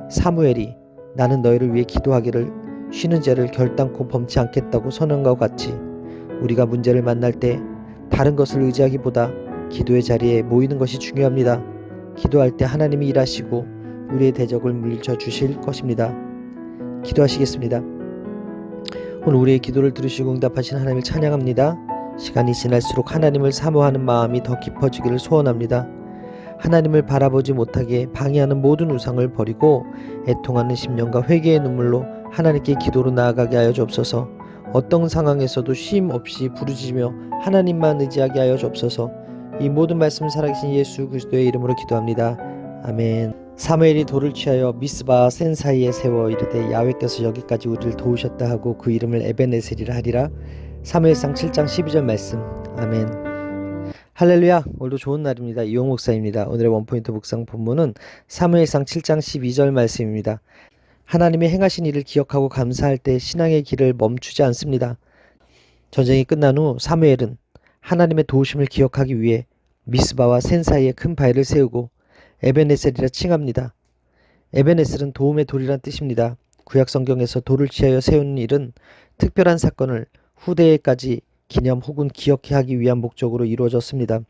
사무엘이 나는 너희를 위해 기도하기를 쉬는 죄를 결단코 범치 않겠다고 선언한 것 같이 우리가 문제를 만날 때 다른 것을 의지하기보다 기도의 자리에 모이는 것이 중요합니다. 기도할 때 하나님이 일하시고 우리의 대적을 물리쳐 주실 것입니다. 기도하시겠습니다. 오늘 우리의 기도를 들으시고 응답하신 하나님을 찬양합니다. 시간이 지날수록 하나님을 사모하는 마음이 더 깊어지기를 소원합니다. 하나님을 바라보지 못하게 방해하는 모든 우상을 버리고 애통하는 심령과 회개의 눈물로 하나님께 기도로 나아가게 하여 주옵소서. 어떤 상황에서도 쉼 없이 부르짖으며 하나님만 의지하게 하여 주옵소서. 이 모든 말씀 살아계신 예수 그리스도의 이름으로 기도합니다. 아멘. 사무엘이 돌을 취하여 미스바와 센 사이에 세워 이르되 야훼께서 여기까지 우리를 도우셨다 하고 그 이름을 에벤에셀이라 하리라. 사무엘상 7장 12절 말씀. 아멘. 할렐루야. 오늘도 좋은 날입니다. 이용 목사입니다. 오늘의 원포인트 묵상 본문은 사무엘상 7장 12절 말씀입니다. 하나님의 행하신 일을 기억하고 감사할 때 신앙의 길을 멈추지 않습니다. 전쟁이 끝난 후 사무엘은 하나님의 도우심을 기억하기 위해 미스바와 센 사이에 큰 바위를 세우고 에벤에셀이라 칭합니다. 에벤에셀은 도움의 돌이란 뜻입니다. 구약 성경에서 돌을 취하여 세우는 일은 특별한 사건을 후대에까지 기념 혹은 기억해 하기 위한 목적으로 이루어졌습니다.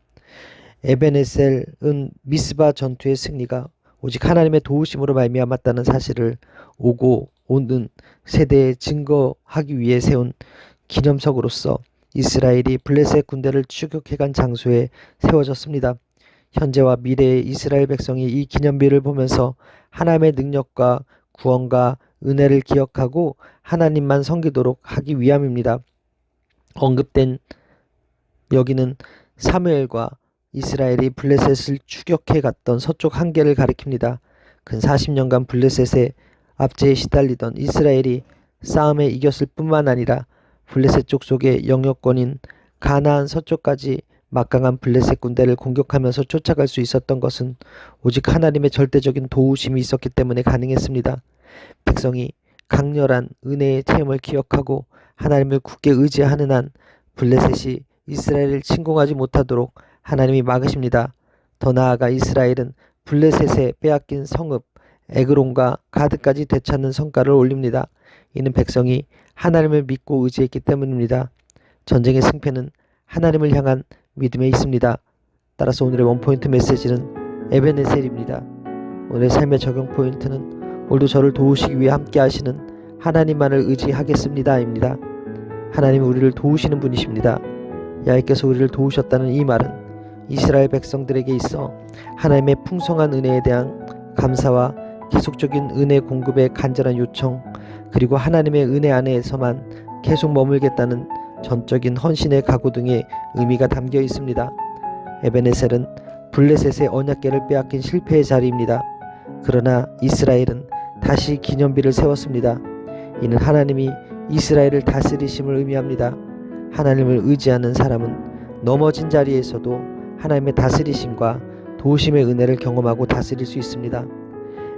에벤에셀은 미스바 전투의 승리가 오직 하나님의 도우심으로 말미암았다는 사실을 오고 오는 세대에 증거하기 위해 세운 기념석으로서 이스라엘이 블레셋 군대를 추격해간 장소에 세워졌습니다. 현재와 미래의 이스라엘 백성이 이 기념비를 보면서 하나님의 능력과 구원과 은혜를 기억하고 하나님만 섬기도록 하기 위함입니다. 언급된 여기는 사무엘과 이스라엘이 블레셋을 추격해 갔던 서쪽 한계를 가리킵니다. 근 40년간 블레셋의 압제에 시달리던 이스라엘이 싸움에 이겼을 뿐만 아니라 블레셋 족속의 영역권인 가나안 서쪽까지 막강한 블레셋 군대를 공격하면서 쫓아갈 수 있었던 것은 오직 하나님의 절대적인 도우심이 있었기 때문에 가능했습니다. 백성이 강렬한 은혜의 체험을 기억하고 하나님을 굳게 의지하는 한 블레셋이 이스라엘을 침공하지 못하도록 하나님이 막으십니다. 더 나아가 이스라엘은 블레셋에 빼앗긴 성읍 에그론과 가드까지 되찾는 성과를 올립니다. 이는 백성이 하나님을 믿고 의지했기 때문입니다. 전쟁의 승패는 하나님을 향한 믿음에 있습니다. 따라서 오늘의 원포인트 메시지는 에벤에셀입니다. 오늘의 삶의 적용 포인트는 오늘도 저를 도우시기 위해 함께 하시는 하나님만을 의지하겠습니다입니다. 하나님은 우리를 도우시는 분이십니다. 야훼께서 우리를 도우셨다는 이 말은 이스라엘 백성들에게 있어 하나님의 풍성한 은혜에 대한 감사와 계속적인 은혜 공급의 간절한 요청, 그리고 하나님의 은혜 안에서만 계속 머물겠다는 전적인 헌신의 각오 등의 의미가 담겨 있습니다. 에벤에셀은 블레셋의 언약궤를 빼앗긴 실패의 자리입니다. 그러나 이스라엘은 다시 기념비를 세웠습니다. 이는 하나님이 이스라엘을 다스리심을 의미합니다. 하나님을 의지하는 사람은 넘어진 자리에서도 하나님의 다스리심과 도우심의 은혜를 경험하고 다스릴 수 있습니다.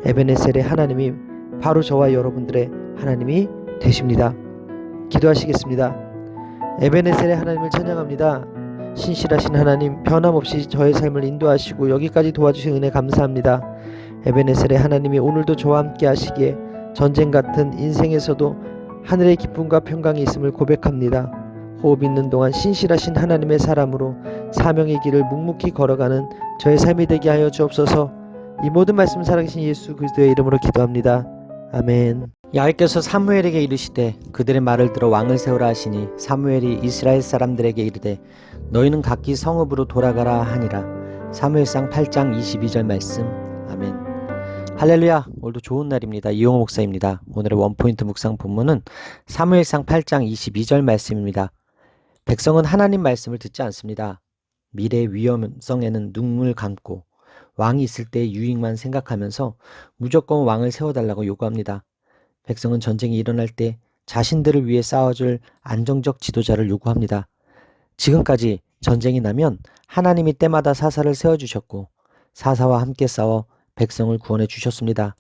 에벤에셀의 하나님이 바로 저와 여러분들의 하나님이 되십니다. 기도하시겠습니다. 에벤에셀의 하나님을 찬양합니다. 신실하신 하나님, 변함없이 저의 삶을 인도하시고 여기까지 도와주신 은혜 감사합니다. 에벤에셀의 하나님이 오늘도 저와 함께 하시기에 전쟁 같은 인생에서도 하늘의 기쁨과 평강이 있음을 고백합니다. 호흡 있는 동안 신실하신 하나님의 사람으로 사명의 길을 묵묵히 걸어가는 저의 삶이 되게 하여 주옵소서. 이 모든 말씀 살아계신 예수 그리스도의 이름으로 기도합니다. 아멘. 야훼께서 사무엘에게 이르시되 그들의 말을 들어 왕을 세우라 하시니 사무엘이 이스라엘 사람들에게 이르되 너희는 각기 성읍으로 돌아가라 하니라. 사무엘상 8장 22절 말씀. 아멘. 할렐루야. 오늘도 좋은 날입니다. 이용호 목사입니다. 오늘의 원포인트 묵상 본문은 사무엘상 8장 22절 말씀입니다. 백성은 하나님 말씀을 듣지 않습니다. 미래의 위험성에는 눈물 감고 왕이 있을 때의 유익만 생각하면서 무조건 왕을 세워달라고 요구합니다. 백성은 전쟁이 일어날 때 자신들을 위해 싸워줄 안정적 지도자를 요구합니다. 지금까지 전쟁이 나면 하나님이 때마다 사사를 세워주셨고 사사와 함께 싸워 백성을 구원해 주셨습니다.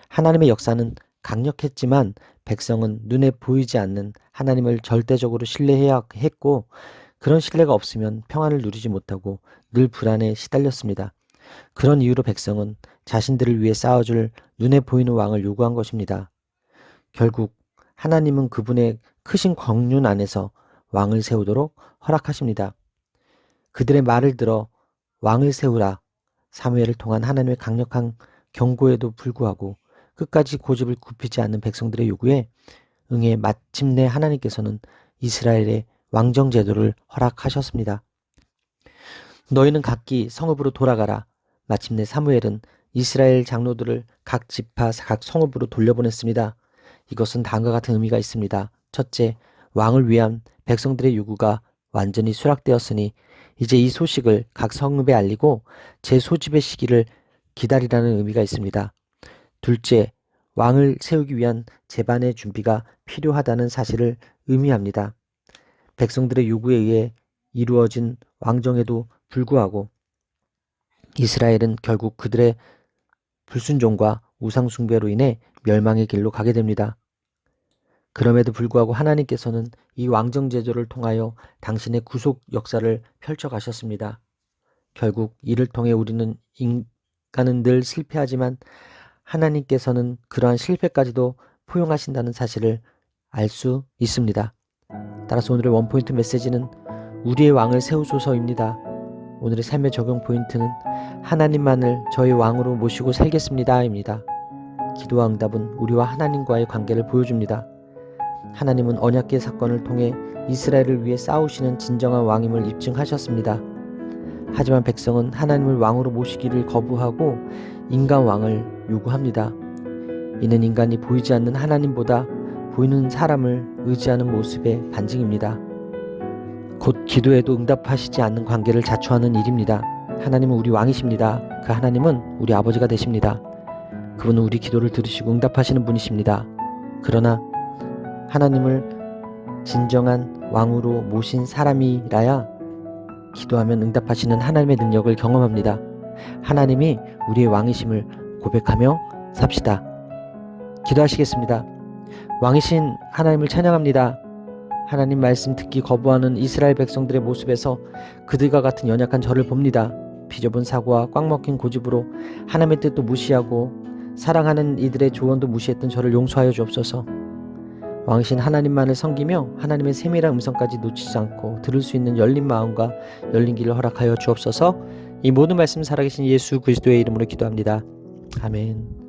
하나님의 역사는 강력했지만 백성은 눈에 보이지 않는 하나님을 절대적으로 신뢰해야 했고 그런 신뢰가 없으면 평안을 누리지 못하고 늘 불안에 시달렸습니다. 그런 이유로 백성은 자신들을 위해 싸워줄 눈에 보이는 왕을 요구한 것입니다. 결국 하나님은 그분의 크신 광륜 안에서 왕을 세우도록 허락하십니다. 그들의 말을 들어 왕을 세우라. 사무엘을 통한 하나님의 강력한 경고에도 불구하고 끝까지 고집을 굽히지 않는 백성들의 요구에 응해 마침내 하나님께서는 이스라엘의 왕정 제도를 허락하셨습니다. 너희는 각기 성읍으로 돌아가라. 마침내 사무엘은 이스라엘 장로들을 각 지파, 각 성읍으로 돌려보냈습니다. 이것은 다음과 같은 의미가 있습니다. 첫째, 왕을 위한 백성들의 요구가 완전히 수락되었으니 이제 이 소식을 각 성읍에 알리고 재소집의 시기를 기다리라는 의미가 있습니다. 둘째, 왕을 세우기 위한 제반의 준비가 필요하다는 사실을 의미합니다. 백성들의 요구에 의해 이루어진 왕정에도 불구하고 이스라엘은 결국 그들의 불순종과 우상 숭배로 인해 멸망의 길로 가게 됩니다. 그럼에도 불구하고 하나님께서는 이 왕정 제도를 통하여 당신의 구속 역사를 펼쳐 가셨습니다. 결국 이를 통해 우리는 인간은 늘 실패하지만 하나님께서는 그러한 실패까지도 포용하신다는 사실을 알 수 있습니다. 따라서 오늘의 원포인트 메시지는 우리의 왕을 세우소서입니다. 오늘의 삶의 적용 포인트는 하나님만을 저의 왕으로 모시고 살겠습니다 입니다. 기도와 응답은 우리와 하나님과의 관계를 보여줍니다. 하나님은 언약궤 사건을 통해 이스라엘을 위해 싸우시는 진정한 왕임을 입증하셨습니다. 하지만 백성은 하나님을 왕으로 모시기를 거부하고 인간 왕을 요구합니다. 이는 인간이 보이지 않는 하나님보다 보이는 사람을 의지하는 모습의 반증입니다. 곧 기도에도 응답하시지 않는 관계를 자초하는 일입니다. 하나님은 우리 왕이십니다. 그 하나님은 우리 아버지가 되십니다. 그분은 우리 기도를 들으시고 응답하시는 분이십니다. 그러나 하나님을 진정한 왕으로 모신 사람이라야 기도하면 응답하시는 하나님의 능력을 경험합니다. 하나님이 우리의 왕이심을 고백하며 삽시다. 기도하시겠습니다. 왕이신 하나님을 찬양합니다. 하나님 말씀 듣기 거부하는 이스라엘 백성들의 모습에서 그들과 같은 연약한 저를 봅니다. 비좁은 사고와 꽉 막힌 고집으로 하나님의 뜻도 무시하고 사랑하는 이들의 조언도 무시했던 저를 용서하여 주옵소서. 왕이신 하나님만을 섬기며 하나님의 세밀한 음성까지 놓치지 않고 들을 수 있는 열린 마음과 열린 길을 허락하여 주옵소서. 이 모든 말씀 살아계신 예수 그리스도의 이름으로 기도합니다. 아멘.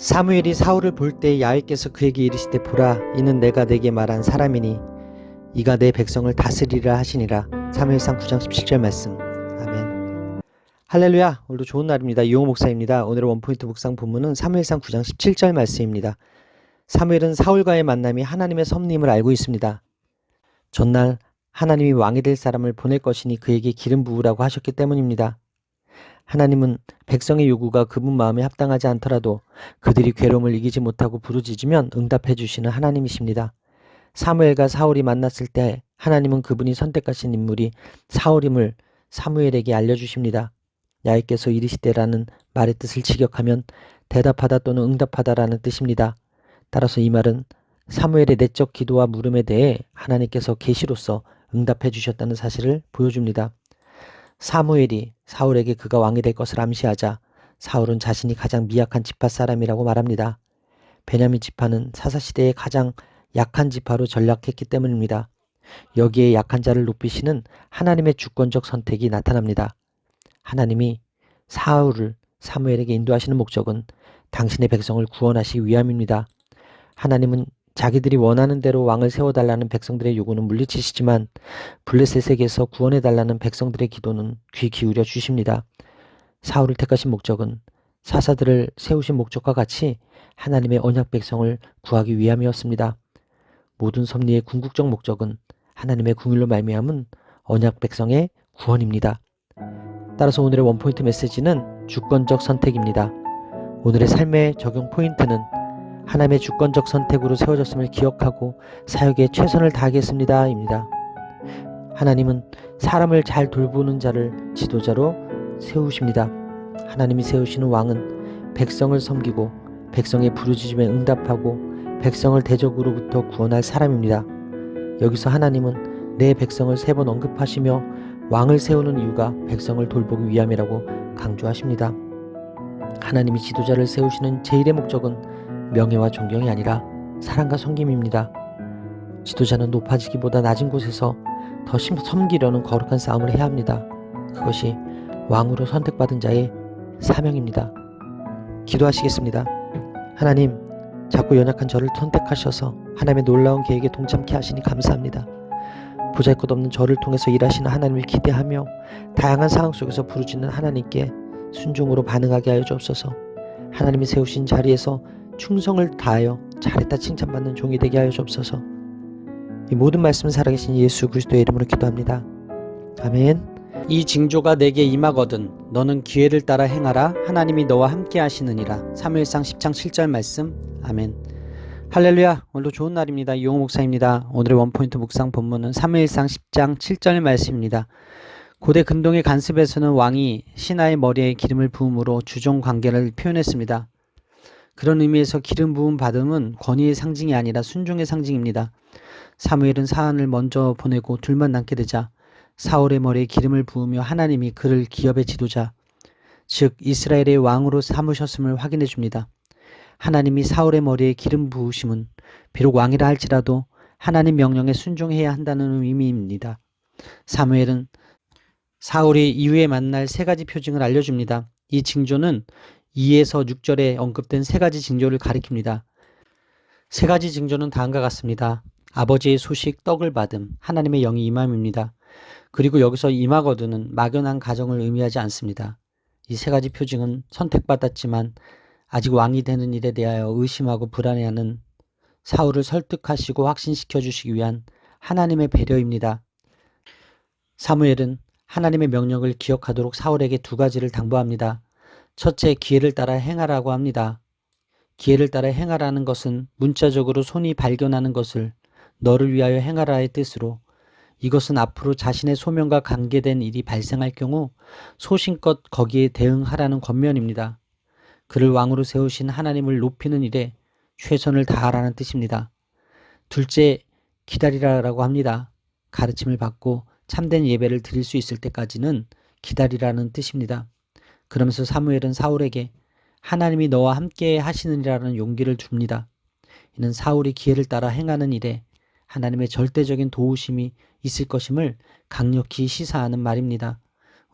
사무엘이 사울을 볼 때 야훼께서 그에게 이르시되 보라 이는 내가 내게 말한 사람이니 이가 내 백성을 다스리라 하시니라. 사무엘상 9장 17절 말씀. 아멘. 할렐루야. 오늘도 좋은 날입니다. 이용호 목사입니다. 오늘의 원포인트 묵상 본문은 사무엘상 9장 17절 말씀입니다. 사무엘은 사울과의 만남이 하나님의 섭리임을 알고 있습니다. 전날 하나님이 왕이 될 사람을 보낼 것이니 그에게 기름 부으라고 하셨기 때문입니다. 하나님은 백성의 요구가 그분 마음에 합당하지 않더라도 그들이 괴로움을 이기지 못하고 부르짖으면 응답해 주시는 하나님이십니다. 사무엘과 사울이 만났을 때 하나님은 그분이 선택하신 인물이 사울임을 사무엘에게 알려주십니다. 야훼께서 이르시되라는 말의 뜻을 직역하면 대답하다 또는 응답하다라는 뜻입니다. 따라서 이 말은 사무엘의 내적 기도와 물음에 대해 하나님께서 계시로서 응답해 주셨다는 사실을 보여줍니다. 사무엘이 사울에게 그가 왕이 될 것을 암시하자 사울은 자신이 가장 미약한 지파 사람이라고 말합니다. 베냐민 지파는 사사시대의 가장 약한 지파로 전락했기 때문입니다. 여기에 약한 자를 높이시는 하나님의 주권적 선택이 나타납니다. 하나님이 사울을 사무엘에게 인도하시는 목적은 당신의 백성을 구원하시기 위함입니다. 하나님은 자기들이 원하는 대로 왕을 세워달라는 백성들의 요구는 물리치시지만 블레셋에게서 구원해달라는 백성들의 기도는 귀 기울여 주십니다. 사울을 택하신 목적은 사사들을 세우신 목적과 같이 하나님의 언약 백성을 구하기 위함이었습니다. 모든 섭리의 궁극적 목적은 하나님의 궁율로 말미암은 언약 백성의 구원입니다. 따라서 오늘의 원포인트 메시지는 주권적 선택입니다. 오늘의 삶의 적용 포인트는 하나님의 주권적 선택으로 세워졌음을 기억하고 사역에 최선을 다하겠습니다 입니다. 하나님은 사람을 잘 돌보는 자를 지도자로 세우십니다. 하나님이 세우시는 왕은 백성을 섬기고 백성의 부르짖음에 응답하고 백성을 대적으로부터 구원할 사람입니다. 여기서 하나님은 내 백성을 3번 언급하시며 왕을 세우는 이유가 백성을 돌보기 위함이라고 강조하십니다. 하나님이 지도자를 세우시는 제1의 목적은 명예와 존경이 아니라 사랑과 섬김입니다. 지도자는 높아지기보다 낮은 곳에서 더 섬기려는 거룩한 싸움을 해야 합니다. 그것이 왕으로 선택받은 자의 사명입니다. 기도하시겠습니다. 하나님, 작고 연약한 저를 선택하셔서 하나님의 놀라운 계획에 동참케 하시니 감사합니다. 보잘것없는 저를 통해서 일하시는 하나님을 기대하며 다양한 상황 속에서 부르짖는 하나님께 순종으로 반응하게 하여 주옵소서. 하나님이 세우신 자리에서 충성을 다하여 잘했다 칭찬받는 종이 되게 하여 주옵소서. 이 모든 말씀은 살아계신 예수 그리스도의 이름으로 기도합니다. 아멘. 이 징조가 내게 임하거든 너는 기회를 따라 행하라. 하나님이 너와 함께 하시느니라. 사무엘상 10장 7절 말씀. 아멘. 할렐루야. 오늘도 좋은 날입니다. 이용호 목사입니다. 오늘의 원포인트 묵상 본문은 사무엘상 10장 7절 말씀입니다. 고대 근동의 간습에서는 왕이 신하의 머리에 기름을 부음으로 주종 관계를 표현했습니다. 그런 의미에서 기름 부음 받음은 권위의 상징이 아니라 순종의 상징입니다. 사무엘은 사안을 먼저 보내고 둘만 남게 되자 사울의 머리에 기름을 부으며 하나님이 그를 기업의 지도자, 즉 이스라엘의 왕으로 삼으셨음을 확인해 줍니다. 하나님이 사울의 머리에 기름 부으심은 비록 왕이라 할지라도 하나님 명령에 순종해야 한다는 의미입니다. 사무엘은 사울이 이후에 만날 3가지 표징을 알려줍니다. 이 징조는 2에서 6절에 언급된 3가지 징조를 가리킵니다. 3가지 징조는 다음과 같습니다. 아버지의 소식 떡을 받음, 하나님의 영이 임함입니다. 그리고 여기서 임하거든은 막연한 가정을 의미하지 않습니다. 이 3가지 표징은 선택받았지만 아직 왕이 되는 일에 대하여 의심하고 불안해하는 사울을 설득하시고 확신시켜 주시기 위한 하나님의 배려입니다. 사무엘은 하나님의 명령을 기억하도록 사울에게 2가지를 당부합니다. 첫째, 기회를 따라 행하라고 합니다. 기회를 따라 행하라는 것은 문자적으로 손이 발견하는 것을 너를 위하여 행하라의 뜻으로 이것은 앞으로 자신의 소명과 관계된 일이 발생할 경우 소신껏 거기에 대응하라는 권면입니다. 그를 왕으로 세우신 하나님을 높이는 일에 최선을 다하라는 뜻입니다. 둘째, 기다리라라고 합니다. 가르침을 받고 참된 예배를 드릴 수 있을 때까지는 기다리라는 뜻입니다. 그러면서 사무엘은 사울에게 하나님이 너와 함께 하시느니라는 용기를 줍니다. 이는 사울이 기회를 따라 행하는 일에 하나님의 절대적인 도우심이 있을 것임을 강력히 시사하는 말입니다.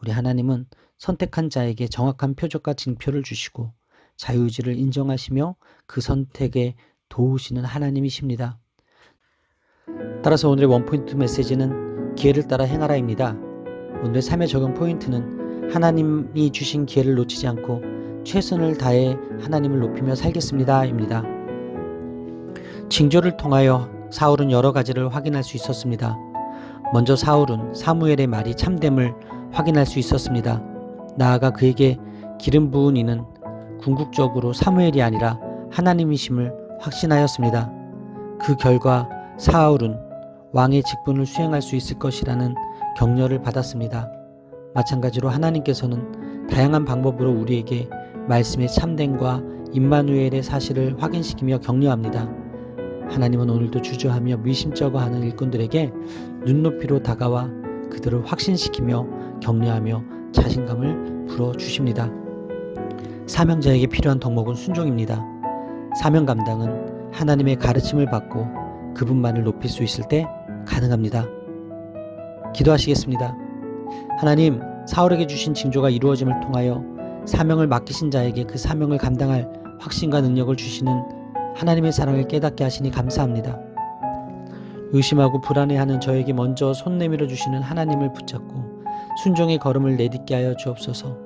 우리 하나님은 선택한 자에게 정확한 표적과 징표를 주시고 자유의지를 인정하시며 그 선택에 도우시는 하나님이십니다. 따라서 오늘의 원포인트 메시지는 기회를 따라 행하라입니다. 오늘의 삶의 적용 포인트는 하나님이 주신 기회를 놓치지 않고 최선을 다해 하나님을 높이며 살겠습니다 입니다. 징조를 통하여 사울은 여러 가지를 확인할 수 있었습니다. 먼저 사울은 사무엘의 말이 참됨을 확인할 수 있었습니다. 나아가 그에게 기름 부은 이는 궁극적으로 사무엘이 아니라 하나님이심을 확신하였습니다. 그 결과 사울은 왕의 직분을 수행할 수 있을 것이라는 격려를 받았습니다. 마찬가지로 하나님께서는 다양한 방법으로 우리에게 말씀의 참됨과 임마누엘의 사실을 확인시키며 격려합니다. 하나님은 오늘도 주저하며 미심쩍어하는 일꾼들에게 눈높이로 다가와 그들을 확신시키며 격려하며 자신감을 불어주십니다. 사명자에게 필요한 덕목은 순종입니다. 사명 감당은 하나님의 가르침을 받고 그분만을 높일 수 있을 때 가능합니다. 기도하시겠습니다. 하나님, 사울에게 주신 징조가 이루어짐을 통하여 사명을 맡기신 자에게 그 사명을 감당할 확신과 능력을 주시는 하나님의 사랑을 깨닫게 하시니 감사합니다. 의심하고 불안해하는 저에게 먼저 손 내밀어 주시는 하나님을 붙잡고 순종의 걸음을 내딛게 하여 주옵소서.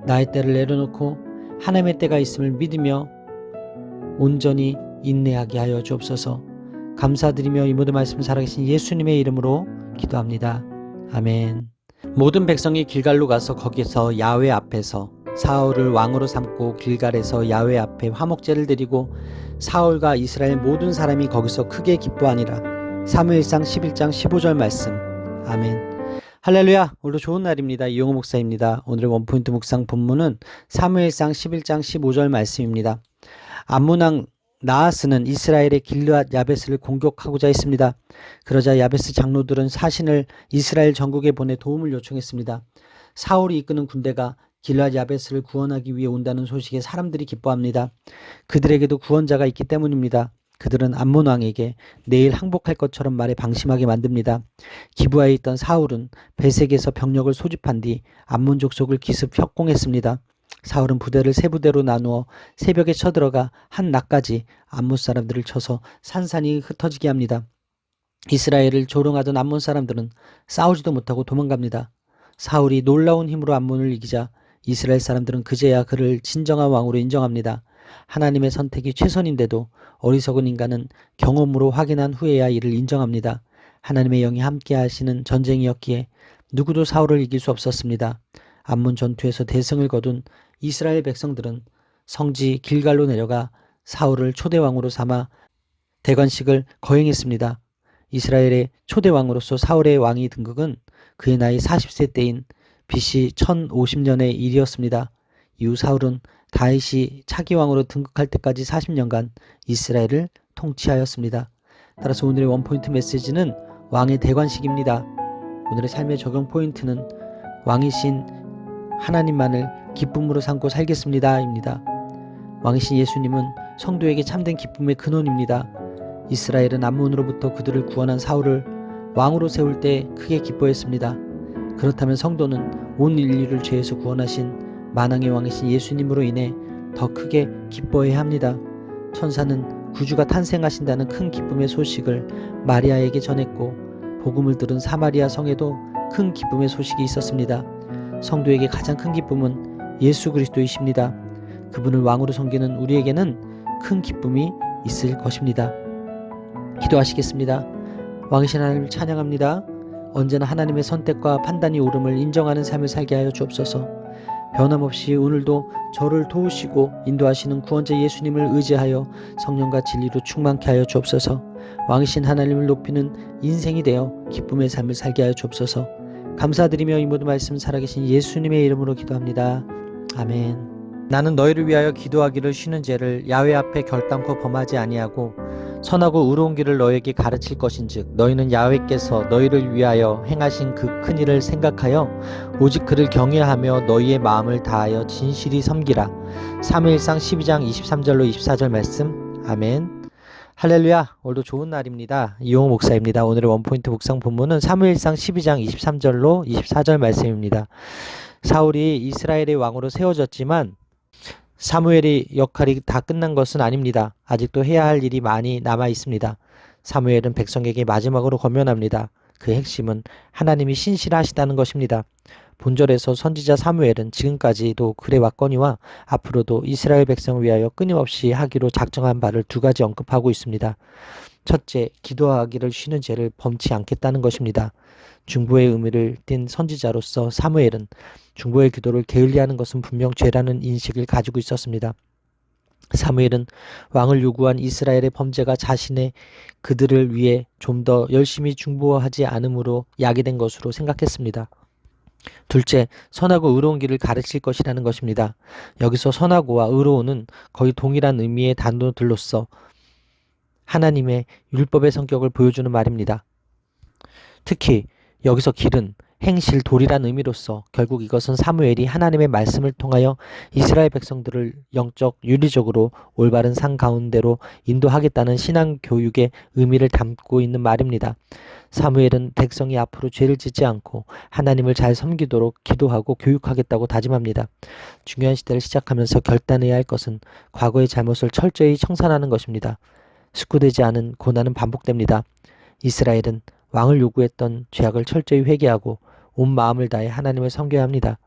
나의 때를 내려놓고 하나님의 때가 있음을 믿으며 온전히 인내하게 하여 주옵소서. 감사드리며 이 모든 말씀 살아계신 예수님의 이름으로 기도합니다. 아멘. 모든 백성이 길갈로 가서 거기서 야훼 앞에서 사울을 왕으로 삼고 길갈에서 야훼 앞에 화목제를 드리고 사울과 이스라엘 모든 사람이 거기서 크게 기뻐하니라. 사무엘상 11장 15절 말씀. 아멘. 할렐루야. 오늘도 좋은 날입니다. 이용호 목사입니다. 오늘의 원포인트 묵상 본문은 사무엘상 11장 15절 말씀입니다. 암몬 왕 나하스는 이스라엘의 길르앗 야베스를 공격하고자 했습니다. 그러자 야베스 장로들은 사신을 이스라엘 전국에 보내 도움을 요청했습니다. 사울이 이끄는 군대가 길르앗 야베스를 구원하기 위해 온다는 소식에 사람들이 기뻐합니다. 그들에게도 구원자가 있기 때문입니다. 그들은 암몬 왕에게 내일 항복할 것처럼 말해 방심하게 만듭니다. 기브아에 있던 사울은 베색에서 병력을 소집한 뒤 암몬 족속을 기습 협공했습니다. 사울은 부대를 세 부대로 나누어 새벽에 쳐들어가 한 낮까지 암몬 사람들을 쳐서 산산이 흩어지게 합니다. 이스라엘을 조롱하던 암몬 사람들은 싸우지도 못하고 도망갑니다. 사울이 놀라운 힘으로 암몬을 이기자 이스라엘 사람들은 그제야 그를 진정한 왕으로 인정합니다. 하나님의 선택이 최선인데도 어리석은 인간은 경험으로 확인한 후에야 이를 인정합니다. 하나님의 영이 함께 하시는 전쟁이었기에 누구도 사울을 이길 수 없었습니다. 암몬 전투에서 대승을 거둔 이스라엘 백성들은 성지 길갈로 내려가 사울을 초대왕으로 삼아 대관식을 거행했습니다. 이스라엘의 초대왕으로서 사울의 왕위 등극은 그의 나이 40세 때인 BC 1050년의 일이었습니다. 이후 사울은 다윗이 차기 왕으로 등극할 때까지 40년간 이스라엘을 통치하였습니다. 따라서 오늘의 원포인트 메시지는 왕의 대관식입니다. 오늘의 삶의 적용 포인트는 왕이신 하나님만을 기쁨으로 삼고 살겠습니다 입니다. 왕이신 예수님은 성도에게 참된 기쁨의 근원입니다. 이스라엘은 암몬으로부터 그들을 구원한 사울을 왕으로 세울 때 크게 기뻐했습니다. 그렇다면 성도는 온 인류를 죄에서 구원하신 만왕의 왕이신 예수님으로 인해 더 크게 기뻐해야 합니다. 천사는 구주가 탄생하신다는 큰 기쁨의 소식을 마리아에게 전했고 복음을 들은 사마리아 성에도 큰 기쁨의 소식이 있었습니다. 성도에게 가장 큰 기쁨은 예수 그리스도이십니다. 그분을 왕으로 섬기는 우리에게는 큰 기쁨이 있을 것입니다. 기도하시겠습니다. 왕이신 하나님을 찬양합니다. 언제나 하나님의 선택과 판단이 옳음을 인정하는 삶을 살게 하여 주옵소서. 변함없이 오늘도 저를 도우시고 인도하시는 구원자 예수님을 의지하여 성령과 진리로 충만케 하여 주옵소서. 왕이신 하나님을 높이는 인생이 되어 기쁨의 삶을 살게 하여 주옵소서. 감사드리며 이 모든 말씀 살아계신 예수님의 이름으로 기도합니다. 아멘. 나는 너희를 위하여 기도하기를 쉬는 죄를 야훼 앞에 결단코 범하지 아니하고 선하고 의로운 길을 너희에게 가르칠 것인즉 너희는 야훼께서 너희를 위하여 행하신 그 큰 일을 생각하여 오직 그를 경외하며 너희의 마음을 다하여 진실히 섬기라. 사무엘상 12장 23절로 24절 말씀. 아멘. 할렐루야. 오늘도 좋은 날입니다. 이용호 목사입니다. 오늘의 원포인트 묵상 본문은 사무엘상 12장 23절로 24절 말씀입니다. 사울이 이스라엘의 왕으로 세워졌지만 사무엘의 역할이 다 끝난 것은 아닙니다. 아직도 해야 할 일이 많이 남아 있습니다. 사무엘은 백성에게 마지막으로 권면합니다. 그 핵심은 하나님이 신실하시다는 것입니다. 본절에서 선지자 사무엘은 지금까지도 그래왔거니와 앞으로도 이스라엘 백성을 위하여 끊임없이 하기로 작정한 바를 두 가지 언급하고 있습니다. 첫째, 기도하기를 쉬는 죄를 범치 않겠다는 것입니다. 중보의 의미를 띤 선지자로서 사무엘은 중보의 기도를 게을리하는 것은 분명 죄라는 인식을 가지고 있었습니다. 사무엘은 왕을 요구한 이스라엘의 범죄가 자신의 그들을 위해 좀 더 열심히 중보하지 않음으로 야기된 것으로 생각했습니다. 둘째, 선하고 의로운 길을 가르칠 것이라는 것입니다. 여기서 선하고와 의로운은 거의 동일한 의미의 단어들로서 하나님의 율법의 성격을 보여주는 말입니다. 특히 여기서 길은 행실 도리란 의미로서 결국 이것은 사무엘이 하나님의 말씀을 통하여 이스라엘 백성들을 영적 윤리적으로 올바른 상 가운데로 인도하겠다는 신앙 교육의 의미를 담고 있는 말입니다. 사무엘은 백성이 앞으로 죄를 짓지 않고 하나님을 잘 섬기도록 기도하고 교육하겠다고 다짐합니다. 중요한 시대를 시작하면서 결단해야 할 것은 과거의 잘못을 철저히 청산하는 것입니다. 숙고되지 않은 고난은 반복됩니다. 이스라엘은 왕을 요구했던 죄악을 철저히 회개하고 온 마음을 다해 하나님을 섬겨야 합니다.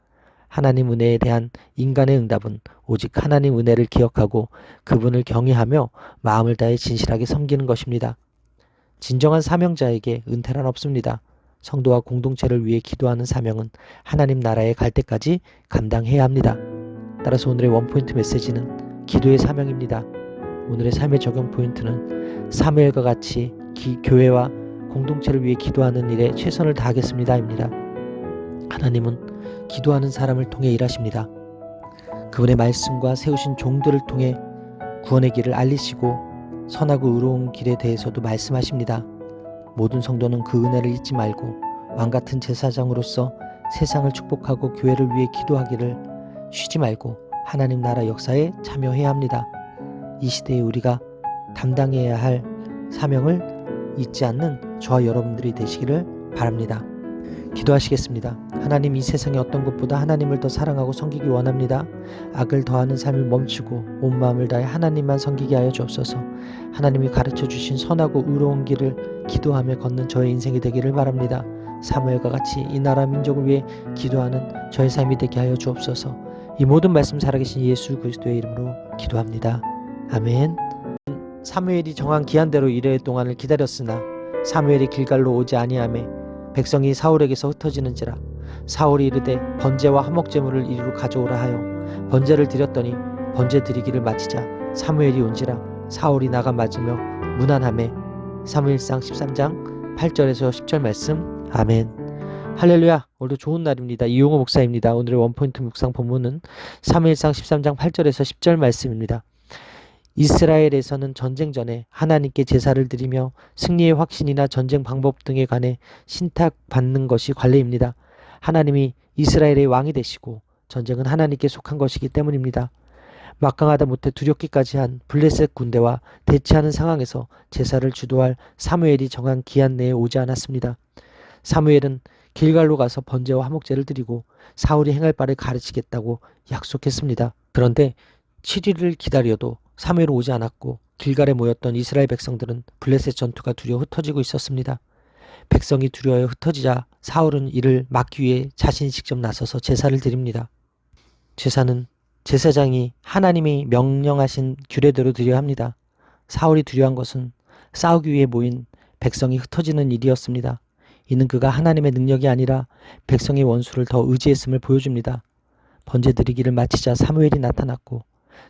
하나님 은혜에 대한 인간의 응답은 오직 하나님 은혜를 기억하고 그분을 경외하며 마음을 다해 진실하게 섬기는 것입니다. 진정한 사명자에게 은퇴란 없습니다. 성도와 공동체를 위해 기도하는 사명은 하나님 나라에 갈 때까지 감당해야 합니다. 따라서 오늘의 원포인트 메시지는 기도의 사명입니다. 오늘의 삶의 적용 포인트는 사무엘과 같이 교회와 공동체를 위해 기도하는 일에 최선을 다하겠습니다입니다. 하나님은 기도하는 사람을 통해 일하십니다. 그분의 말씀과 세우신 종들을 통해 구원의 길을 알리시고 선하고 의로운 길에 대해서도 말씀하십니다. 모든 성도는 그 은혜를 잊지 말고 왕같은 제사장으로서 세상을 축복하고 교회를 위해 기도하기를 쉬지 말고 하나님 나라 역사에 참여해야 합니다. 이 시대에 우리가 담당해야 할 사명을 잊지 않는 저와 여러분들이 되시기를 바랍니다. 기도하시겠습니다. 하나님, 이 세상의 어떤 것보다 하나님을 더 사랑하고 섬기기 원합니다. 악을 더하는 삶을 멈추고 온 마음을 다해 하나님만 섬기게 하여 주옵소서. 하나님이 가르쳐 주신 선하고 의로운 길을 기도하며 걷는 저의 인생이 되기를 바랍니다. 사무엘과 같이 이 나라 민족을 위해 기도하는 저의 삶이 되게 하여 주옵소서. 이 모든 말씀 살아계신 예수 그리스도의 이름으로 기도합니다. 아멘. 사무엘이 정한 기한대로 이레 동안을 기다렸으나 사무엘이 길갈로 오지 아니하매 백성이 사울에게서 흩어지는지라. 사울이 이르되 번제와 화목제물을 이리로 가져오라 하여 번제를 드렸더니 번제 드리기를 마치자 사무엘이 온지라. 사울이 나가 맞으며 문안하매. 사무엘상 13장 8절에서 10절 말씀. 아멘. 할렐루야. 오늘도 좋은 날입니다. 이용호 목사입니다. 오늘의 원포인트 묵상 본문은 사무엘상 13장 8절에서 10절 말씀입니다. 이스라엘에서는 전쟁 전에 하나님께 제사를 드리며 승리의 확신이나 전쟁 방법 등에 관해 신탁받는 것이 관례입니다. 하나님이 이스라엘의 왕이 되시고 전쟁은 하나님께 속한 것이기 때문입니다. 막강하다 못해 두렵기까지 한 블레셋 군대와 대치하는 상황에서 제사를 주도할 사무엘이 정한 기한 내에 오지 않았습니다. 사무엘은 길갈로 가서 번제와 화목제를 드리고 사울이 행할 바를 가르치겠다고 약속했습니다. 그런데 7일을 기다려도 사무엘은 오지 않았고 길갈에 모였던 이스라엘 백성들은 블레셋 전투가 두려워 흩어지고 있었습니다. 백성이 두려워 흩어지자 사울은 이를 막기 위해 자신이 직접 나서서 제사를 드립니다. 제사는 제사장이 하나님이 명령하신 규례대로 드려야 합니다. 사울이 두려워한 것은 싸우기 위해 모인 백성이 흩어지는 일이었습니다. 이는 그가 하나님의 능력이 아니라 백성의 원수를 더 의지했음을 보여줍니다. 번제 드리기를 마치자 사무엘이 나타났고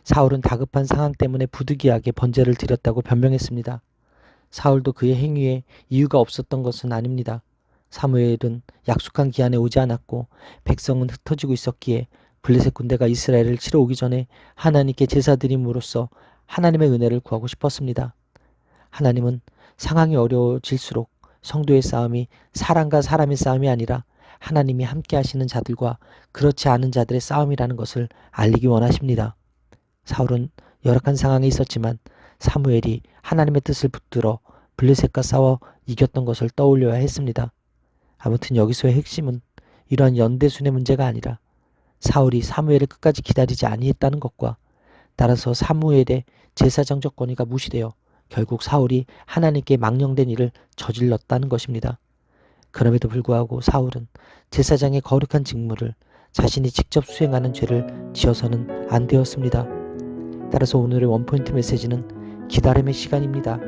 사울은 다급한 상황 때문에 부득이하게 번제를 드렸다고 변명했습니다. 사울도 그의 행위에 이유가 없었던 것은 아닙니다. 사무엘은 약속한 기한에 오지 않았고 백성은 흩어지고 있었기에 블레셋 군대가 이스라엘을 치러 오기 전에 하나님께 제사 드림으로써 하나님의 은혜를 구하고 싶었습니다. 하나님은 상황이 어려워질수록 성도의 싸움이 사람과 사람의 싸움이 아니라 하나님이 함께 하시는 자들과 그렇지 않은 자들의 싸움이라는 것을 알리기 원하십니다. 사울은 열악한 상황에 있었지만 사무엘이 하나님의 뜻을 붙들어 블레셋과 싸워 이겼던 것을 떠올려야 했습니다. 아무튼 여기서의 핵심은 이러한 연대순의 문제가 아니라 사울이 사무엘을 끝까지 기다리지 아니했다는 것과 따라서 사무엘의 제사장적 권위가 무시되어 결국 사울이 하나님께 망령된 일을 저질렀다는 것입니다. 그럼에도 불구하고 사울은 제사장의 거룩한 직무를 자신이 직접 수행하는 죄를 지어서는 안 되었습니다. 따라서 오늘의 원포인트 메시지는 기다림의 시간입니다.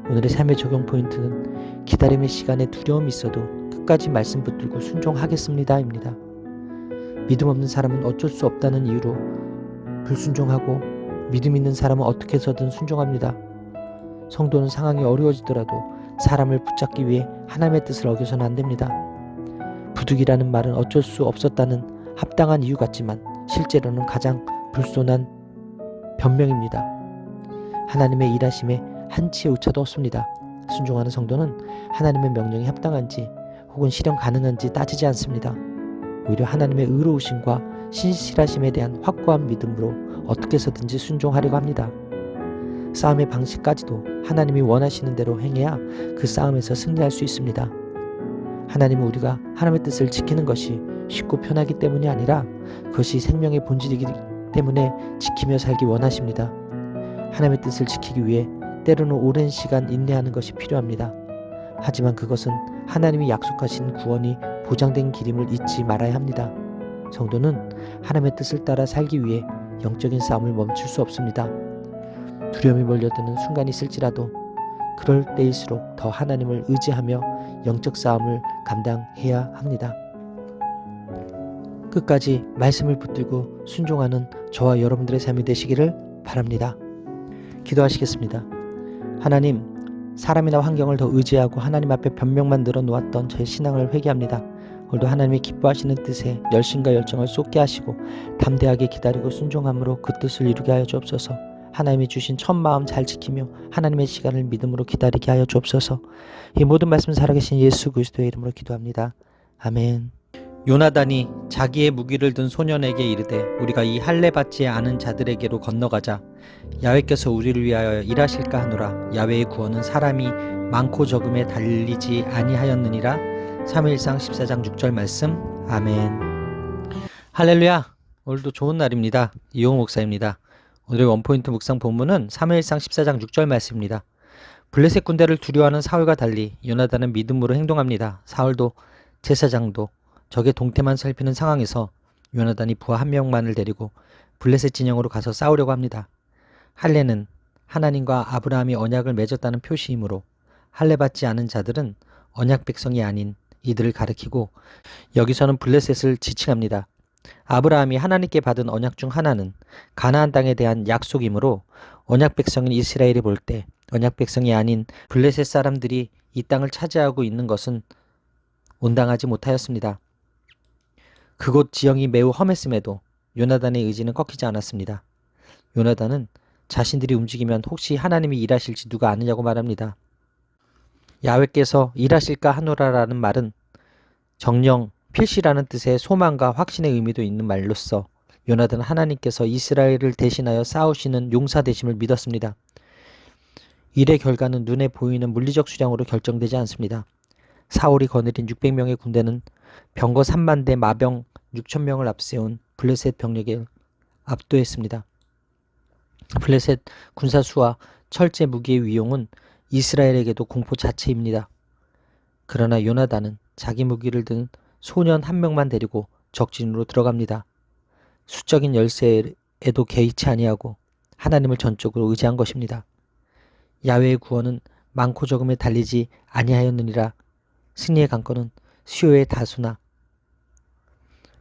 오늘의 삶의 적용 포인트는 기다림의 시간에 두려움이 있어도 끝까지 말씀 붙들고 순종하겠습니다입니다. 믿음 없는 사람은 어쩔 수 없다는 이유로 불순종하고 믿음 있는 사람은 어떻게 해서든 순종합니다. 성도는 상황이 어려워지더라도 사람을 붙잡기 위해 하나님의 뜻을 어겨서는 안 됩니다. 부득이라는 말은 어쩔 수 없었다는 합당한 이유 같지만 실제로는 가장 불손한 변명입니다. 하나님의 일하심에 한치의 오차도 없습니다. 순종하는 성도는 하나님의 명령이 합당한지 혹은 실현 가능한지 따지지 않습니다. 오히려 하나님의 의로우심과 신실하심에 대한 확고한 믿음으로 어떻게 해서든지 순종하려고 합니다. 싸움의 방식까지도 하나님이 원하시는 대로 행해야 그 싸움에서 승리할 수 있습니다. 하나님은 우리가 하나님의 뜻을 지키는 것이 쉽고 편하기 때문이 아니라 그것이 생명의 본질이기 때문에 지키며 살기 원하십니다. 하나님의 뜻을 지키기 위해 때로는 오랜 시간 인내하는 것이 필요합니다. 하지만 그것은 하나님이 약속하신 구원이 보장된 길임을 잊지 말아야 합니다. 성도는 하나님의 뜻을 따라 살기 위해 영적인 싸움을 멈출 수 없습니다. 두려움이 몰려드는 순간이 있을지라도 그럴 때일수록 더 하나님을 의지하며 영적 싸움을 감당해야 합니다. 끝까지 말씀을 붙들고 순종하는 저와 여러분들의 삶이 되시기를 바랍니다. 기도하시겠습니다. 하나님, 사람이나 환경을 더 의지하고 하나님 앞에 변명만 늘어놓았던 저의 신앙을 회개합니다. 오늘도 하나님이 기뻐하시는 뜻에 열심과 열정을 쏟게 하시고 담대하게 기다리고 순종함으로 그 뜻을 이루게 하여 주옵소서. 하나님이 주신 첫 마음 잘 지키며 하나님의 시간을 믿음으로 기다리게 하여 주옵소서. 이 모든 말씀 살아계신 예수 그리스도의 이름으로 기도합니다. 아멘. 요나단이 자기의 무기를 든 소년에게 이르되 우리가 이 할례 받지 않은 자들에게로 건너가자. 야훼께서 우리를 위하여 일하실까 하노라. 야훼의 구원은 사람이 많고 적음에 달리지 아니하였느니라. 사무엘상 14장 6절 말씀. 아멘. 할렐루야. 오늘도 좋은 날입니다. 이용 목사입니다. 오늘의 원포인트 묵상 본문은 사무엘상 14장 6절 말씀입니다. 블레셋 군대를 두려워하는 사울과 달리 요나단은 믿음으로 행동합니다. 사울도 제사장도 적의 동태만 살피는 상황에서 요나단이 부하 한 명만을 데리고 블레셋 진영으로 가서 싸우려고 합니다. 할례는 하나님과 아브라함이 언약을 맺었다는 표시이므로 할례 받지 않은 자들은 언약 백성이 아닌 이들을 가리키고 여기서는 블레셋을 지칭합니다. 아브라함이 하나님께 받은 언약 중 하나는 가나안 땅에 대한 약속이므로 언약 백성인 이스라엘이 볼 때 언약 백성이 아닌 블레셋 사람들이 이 땅을 차지하고 있는 것은 온당하지 못하였습니다. 그곳 지형이 매우 험했음에도 요나단의 의지는 꺾이지 않았습니다. 요나단은 자신들이 움직이면 혹시 하나님이 일하실지 누가 아느냐고 말합니다. 야훼께서 일하실까 하노라라는 말은 정령 필시라는 뜻의 소망과 확신의 의미도 있는 말로써 요나단은 하나님께서 이스라엘을 대신하여 싸우시는 용사 되심을 믿었습니다. 일의 결과는 눈에 보이는 물리적 수량으로 결정되지 않습니다. 사울이 거느린 600명의 군대는 병거 3만 대 마병 6,000명을 앞세운 블레셋 병력에 압도했습니다. 블레셋 군사수와 철제 무기의 위용은 이스라엘에게도 공포 자체입니다. 그러나 요나단은 자기 무기를 든 소년 한 명만 데리고 적진으로 들어갑니다. 수적인 열세에도 개의치 아니하고 하나님을 전적으로 의지한 것입니다. 야훼의 구원은 많고 적음에 달리지 아니하였느니라. 승리의 관건은 수요의 다수나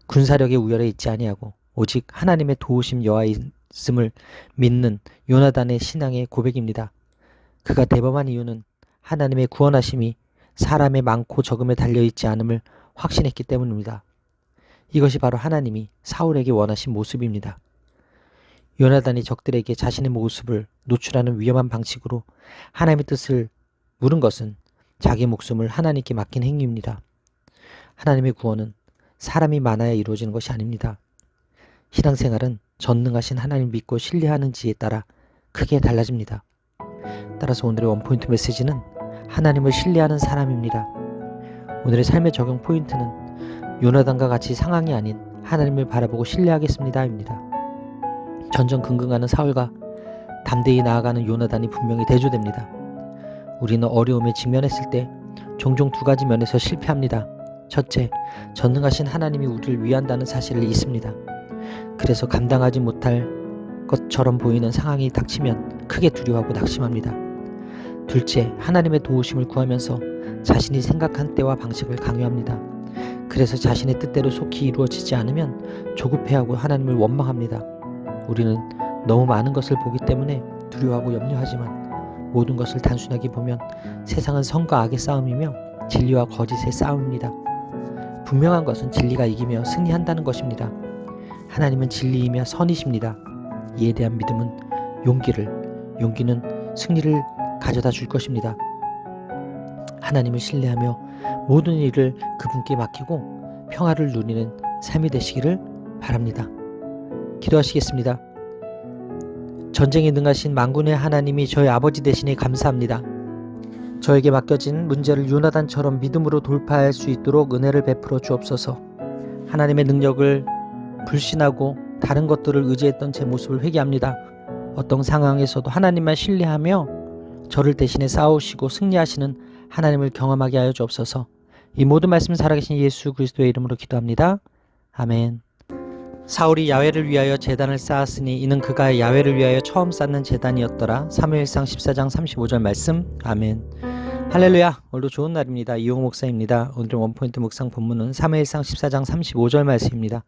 군사력의 우열에 있지 아니하고 오직 하나님의 도우심 여하에 있음을 믿는 요나단의 신앙의 고백입니다. 그가 대범한 이유는 하나님의 구원하심이 사람의 많고 적음에 달려있지 않음을 확신했기 때문입니다. 이것이 바로 하나님이 사울에게 원하신 모습입니다. 요나단이 적들에게 자신의 모습을 노출하는 위험한 방식으로 하나님의 뜻을 물은 것은 자기 목숨을 하나님께 맡긴 행위입니다. 하나님의 구원은 사람이 많아야 이루어지는 것이 아닙니다. 신앙생활은 전능하신 하나님을 믿고 신뢰하는지에 따라 크게 달라집니다. 따라서 오늘의 원포인트 메시지는 하나님을 신뢰하는 사람입니다. 오늘의 삶의 적용 포인트는 요나단과 같이 상황이 아닌 하나님을 바라보고 신뢰하겠습니다입니다. 전전긍긍하는 사울과 담대히 나아가는 요나단이 분명히 대조됩니다. 우리는 어려움에 직면했을 때 종종 두 가지 면에서 실패합니다. 첫째, 전능하신 하나님이 우리를 위한다는 사실을 잊습니다. 그래서 감당하지 못할 것처럼 보이는 상황이 닥치면 크게 두려워하고 낙심합니다. 둘째, 하나님의 도우심을 구하면서 자신이 생각한 때와 방식을 강요합니다. 그래서 자신의 뜻대로 속히 이루어지지 않으면 조급해하고 하나님을 원망합니다. 우리는 너무 많은 것을 보기 때문에 두려워하고 염려하지만 모든 것을 단순하게 보면 세상은 선과 악의 싸움이며 진리와 거짓의 싸움입니다. 분명한 것은 진리가 이기며 승리한다는 것입니다. 하나님은 진리이며 선이십니다. 이에 대한 믿음은 용기는 승리를 가져다 줄 것입니다. 하나님을 신뢰하며 모든 일을 그분께 맡기고 평화를 누리는 삶이 되시기를 바랍니다. 기도하시겠습니다. 전쟁에 능하신 만군의 하나님이 저희 아버지 되시니 감사합니다. 저에게 맡겨진 문제를 요나단처럼 믿음으로 돌파할 수 있도록 은혜를 베풀어 주옵소서. 하나님의 능력을 불신하고 다른 것들을 의지했던 제 모습을 회개합니다. 어떤 상황에서도 하나님만 신뢰하며 저를 대신해 싸우시고 승리하시는 하나님을 경험하게 하여 주옵소서. 이 모든 말씀 살아계신 예수 그리스도의 이름으로 기도합니다. 아멘. 사울이 야훼를 위하여 제단을 쌓았으니 이는 그가 야훼를 위하여 처음 쌓는 제단이었더라. 사무엘상 14장 35절 말씀. 아멘. 할렐루야. 오늘도 좋은 날입니다. 이용호 목사입니다. 오늘의 원포인트 묵상 본문은 사무엘상 14장 35절 말씀입니다.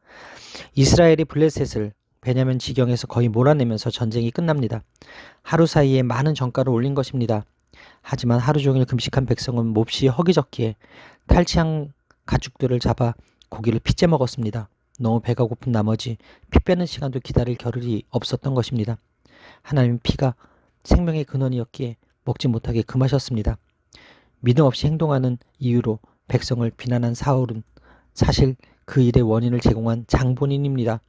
이스라엘이 블레셋을 베냐민 지경에서 거의 몰아내면서 전쟁이 끝납니다. 하루 사이에 많은 전가를 올린 것입니다. 하지만 하루 종일 금식한 백성은 몹시 허기졌기에 탈취한 가축들을 잡아 고기를 핏째 먹었습니다. 너무 배가 고픈 나머지 피 빼는 시간도 기다릴 겨를이 없었던 것입니다. 하나님은 피가 생명의 근원이었기에 먹지 못하게 금하셨습니다. 믿음 없이 행동하는 이유로 백성을 비난한 사울은 사실 그 일의 원인을 제공한 장본인입니다.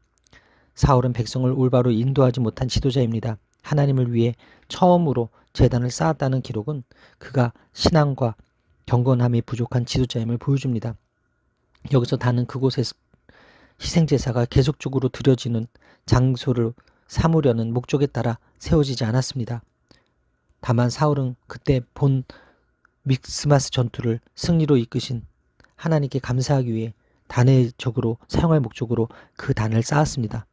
사울은 백성을 올바로 인도하지 못한 지도자입니다. 하나님을 위해 처음으로 제단을 쌓았다는 기록은 그가 신앙과 경건함이 부족한 지도자임을 보여줍니다. 여기서 다는 그곳에서 희생제사가 계속적으로 드려지는 장소를 삼으려는 목적에 따라 세워지지 않았습니다. 다만 사울은 그때 본 믹스마스 전투를 승리로 이끄신 하나님께 감사하기 위해 단회적으로 사용할 목적으로 그 단을 쌓았습니다.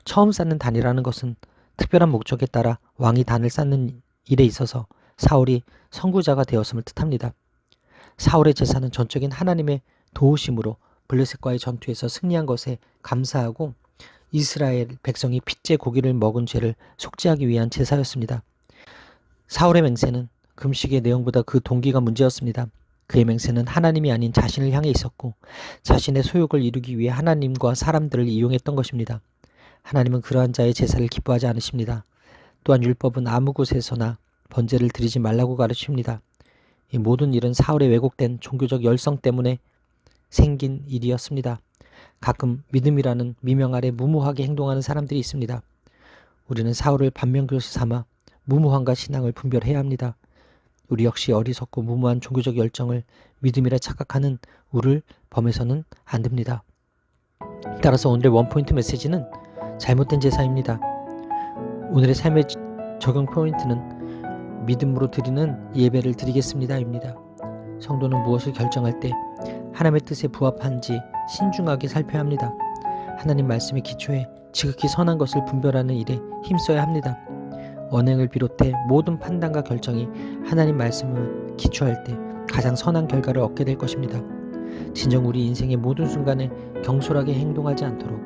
처음 쌓는 단이라는 것은 특별한 목적에 따라 왕이 단을 쌓는 일에 있어서 사울이 선구자가 되었음을 뜻합니다. 사울의 제사는 전적인 하나님의 도우심으로 블레셋과의 전투에서 승리한 것에 감사하고 이스라엘 백성이 핏째 고기를 먹은 죄를 속죄하기 위한 제사였습니다. 사울의 맹세는 금식의 내용보다 그 동기가 문제였습니다. 그의 맹세는 하나님이 아닌 자신을 향해 있었고 자신의 소욕을 이루기 위해 하나님과 사람들을 이용했던 것입니다. 하나님은 그러한 자의 제사를 기뻐하지 않으십니다. 또한 율법은 아무 곳에서나 번제를 드리지 말라고 가르칩니다. 이 모든 일은 사울의 왜곡된 종교적 열성 때문에 생긴 일이었습니다. 가끔 믿음이라는 미명 아래 무모하게 행동하는 사람들이 있습니다. 우리는 사울을 반면교시 삼아 무모함과 신앙을 분별해야 합니다. 우리 역시 어리석고 무모한 종교적 열정을 믿음이라 착각하는 우를 범해서는 안 됩니다. 따라서 오늘의 원포인트 메시지는 잘못된 제사입니다. 오늘의 삶의 적용 포인트는 믿음으로 드리는 예배를 드리겠습니다입니다. 성도는 무엇을 결정할 때 하나님의 뜻에 부합한지 신중하게 살펴야 합니다. 하나님 말씀에 기초해 지극히 선한 것을 분별하는 일에 힘써야 합니다. 언행을 비롯해 모든 판단과 결정이 하나님 말씀을 기초할 때 가장 선한 결과를 얻게 될 것입니다. 진정 우리 인생의 모든 순간에 경솔하게 행동하지 않도록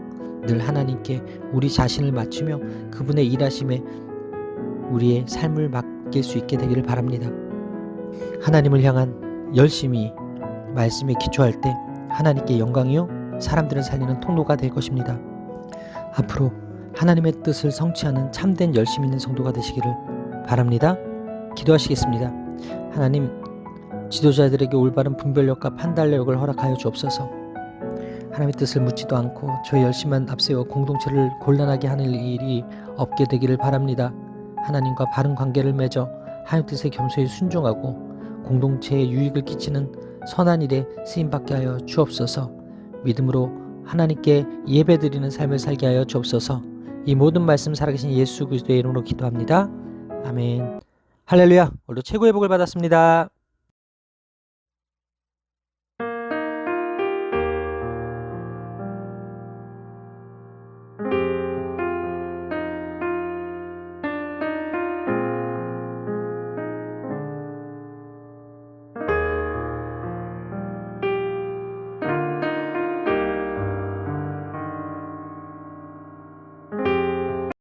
늘 하나님께 우리 자신을 맞추며 그분의 일하심에 우리의 삶을 맡길 수 있게 되기를 바랍니다. 하나님을 향한 열심히 말씀에 기초할 때 하나님께 영광이요 사람들을 살리는 통로가 될 것입니다. 앞으로 하나님의 뜻을 성취하는 참된 열심 있는 성도가 되시기를 바랍니다. 기도하시겠습니다. 하나님, 지도자들에게 올바른 분별력과 판단력을 허락하여 주옵소서. 하나님의 뜻을 묻지도 않고 저의 열심만 앞세워 공동체를 곤란하게 하는 일이 없게 되기를 바랍니다. 하나님과 바른 관계를 맺어 하나님 뜻에 겸손히 순종하고 공동체에 유익을 끼치는 선한 일에 쓰임받게 하여 주옵소서. 믿음으로 하나님께 예배드리는 삶을 살게 하여 주옵소서. 이 모든 말씀 살아계신 예수 그리스도의 이름으로 기도합니다. 아멘. 할렐루야. 오늘도 최고의 복을 받았습니다.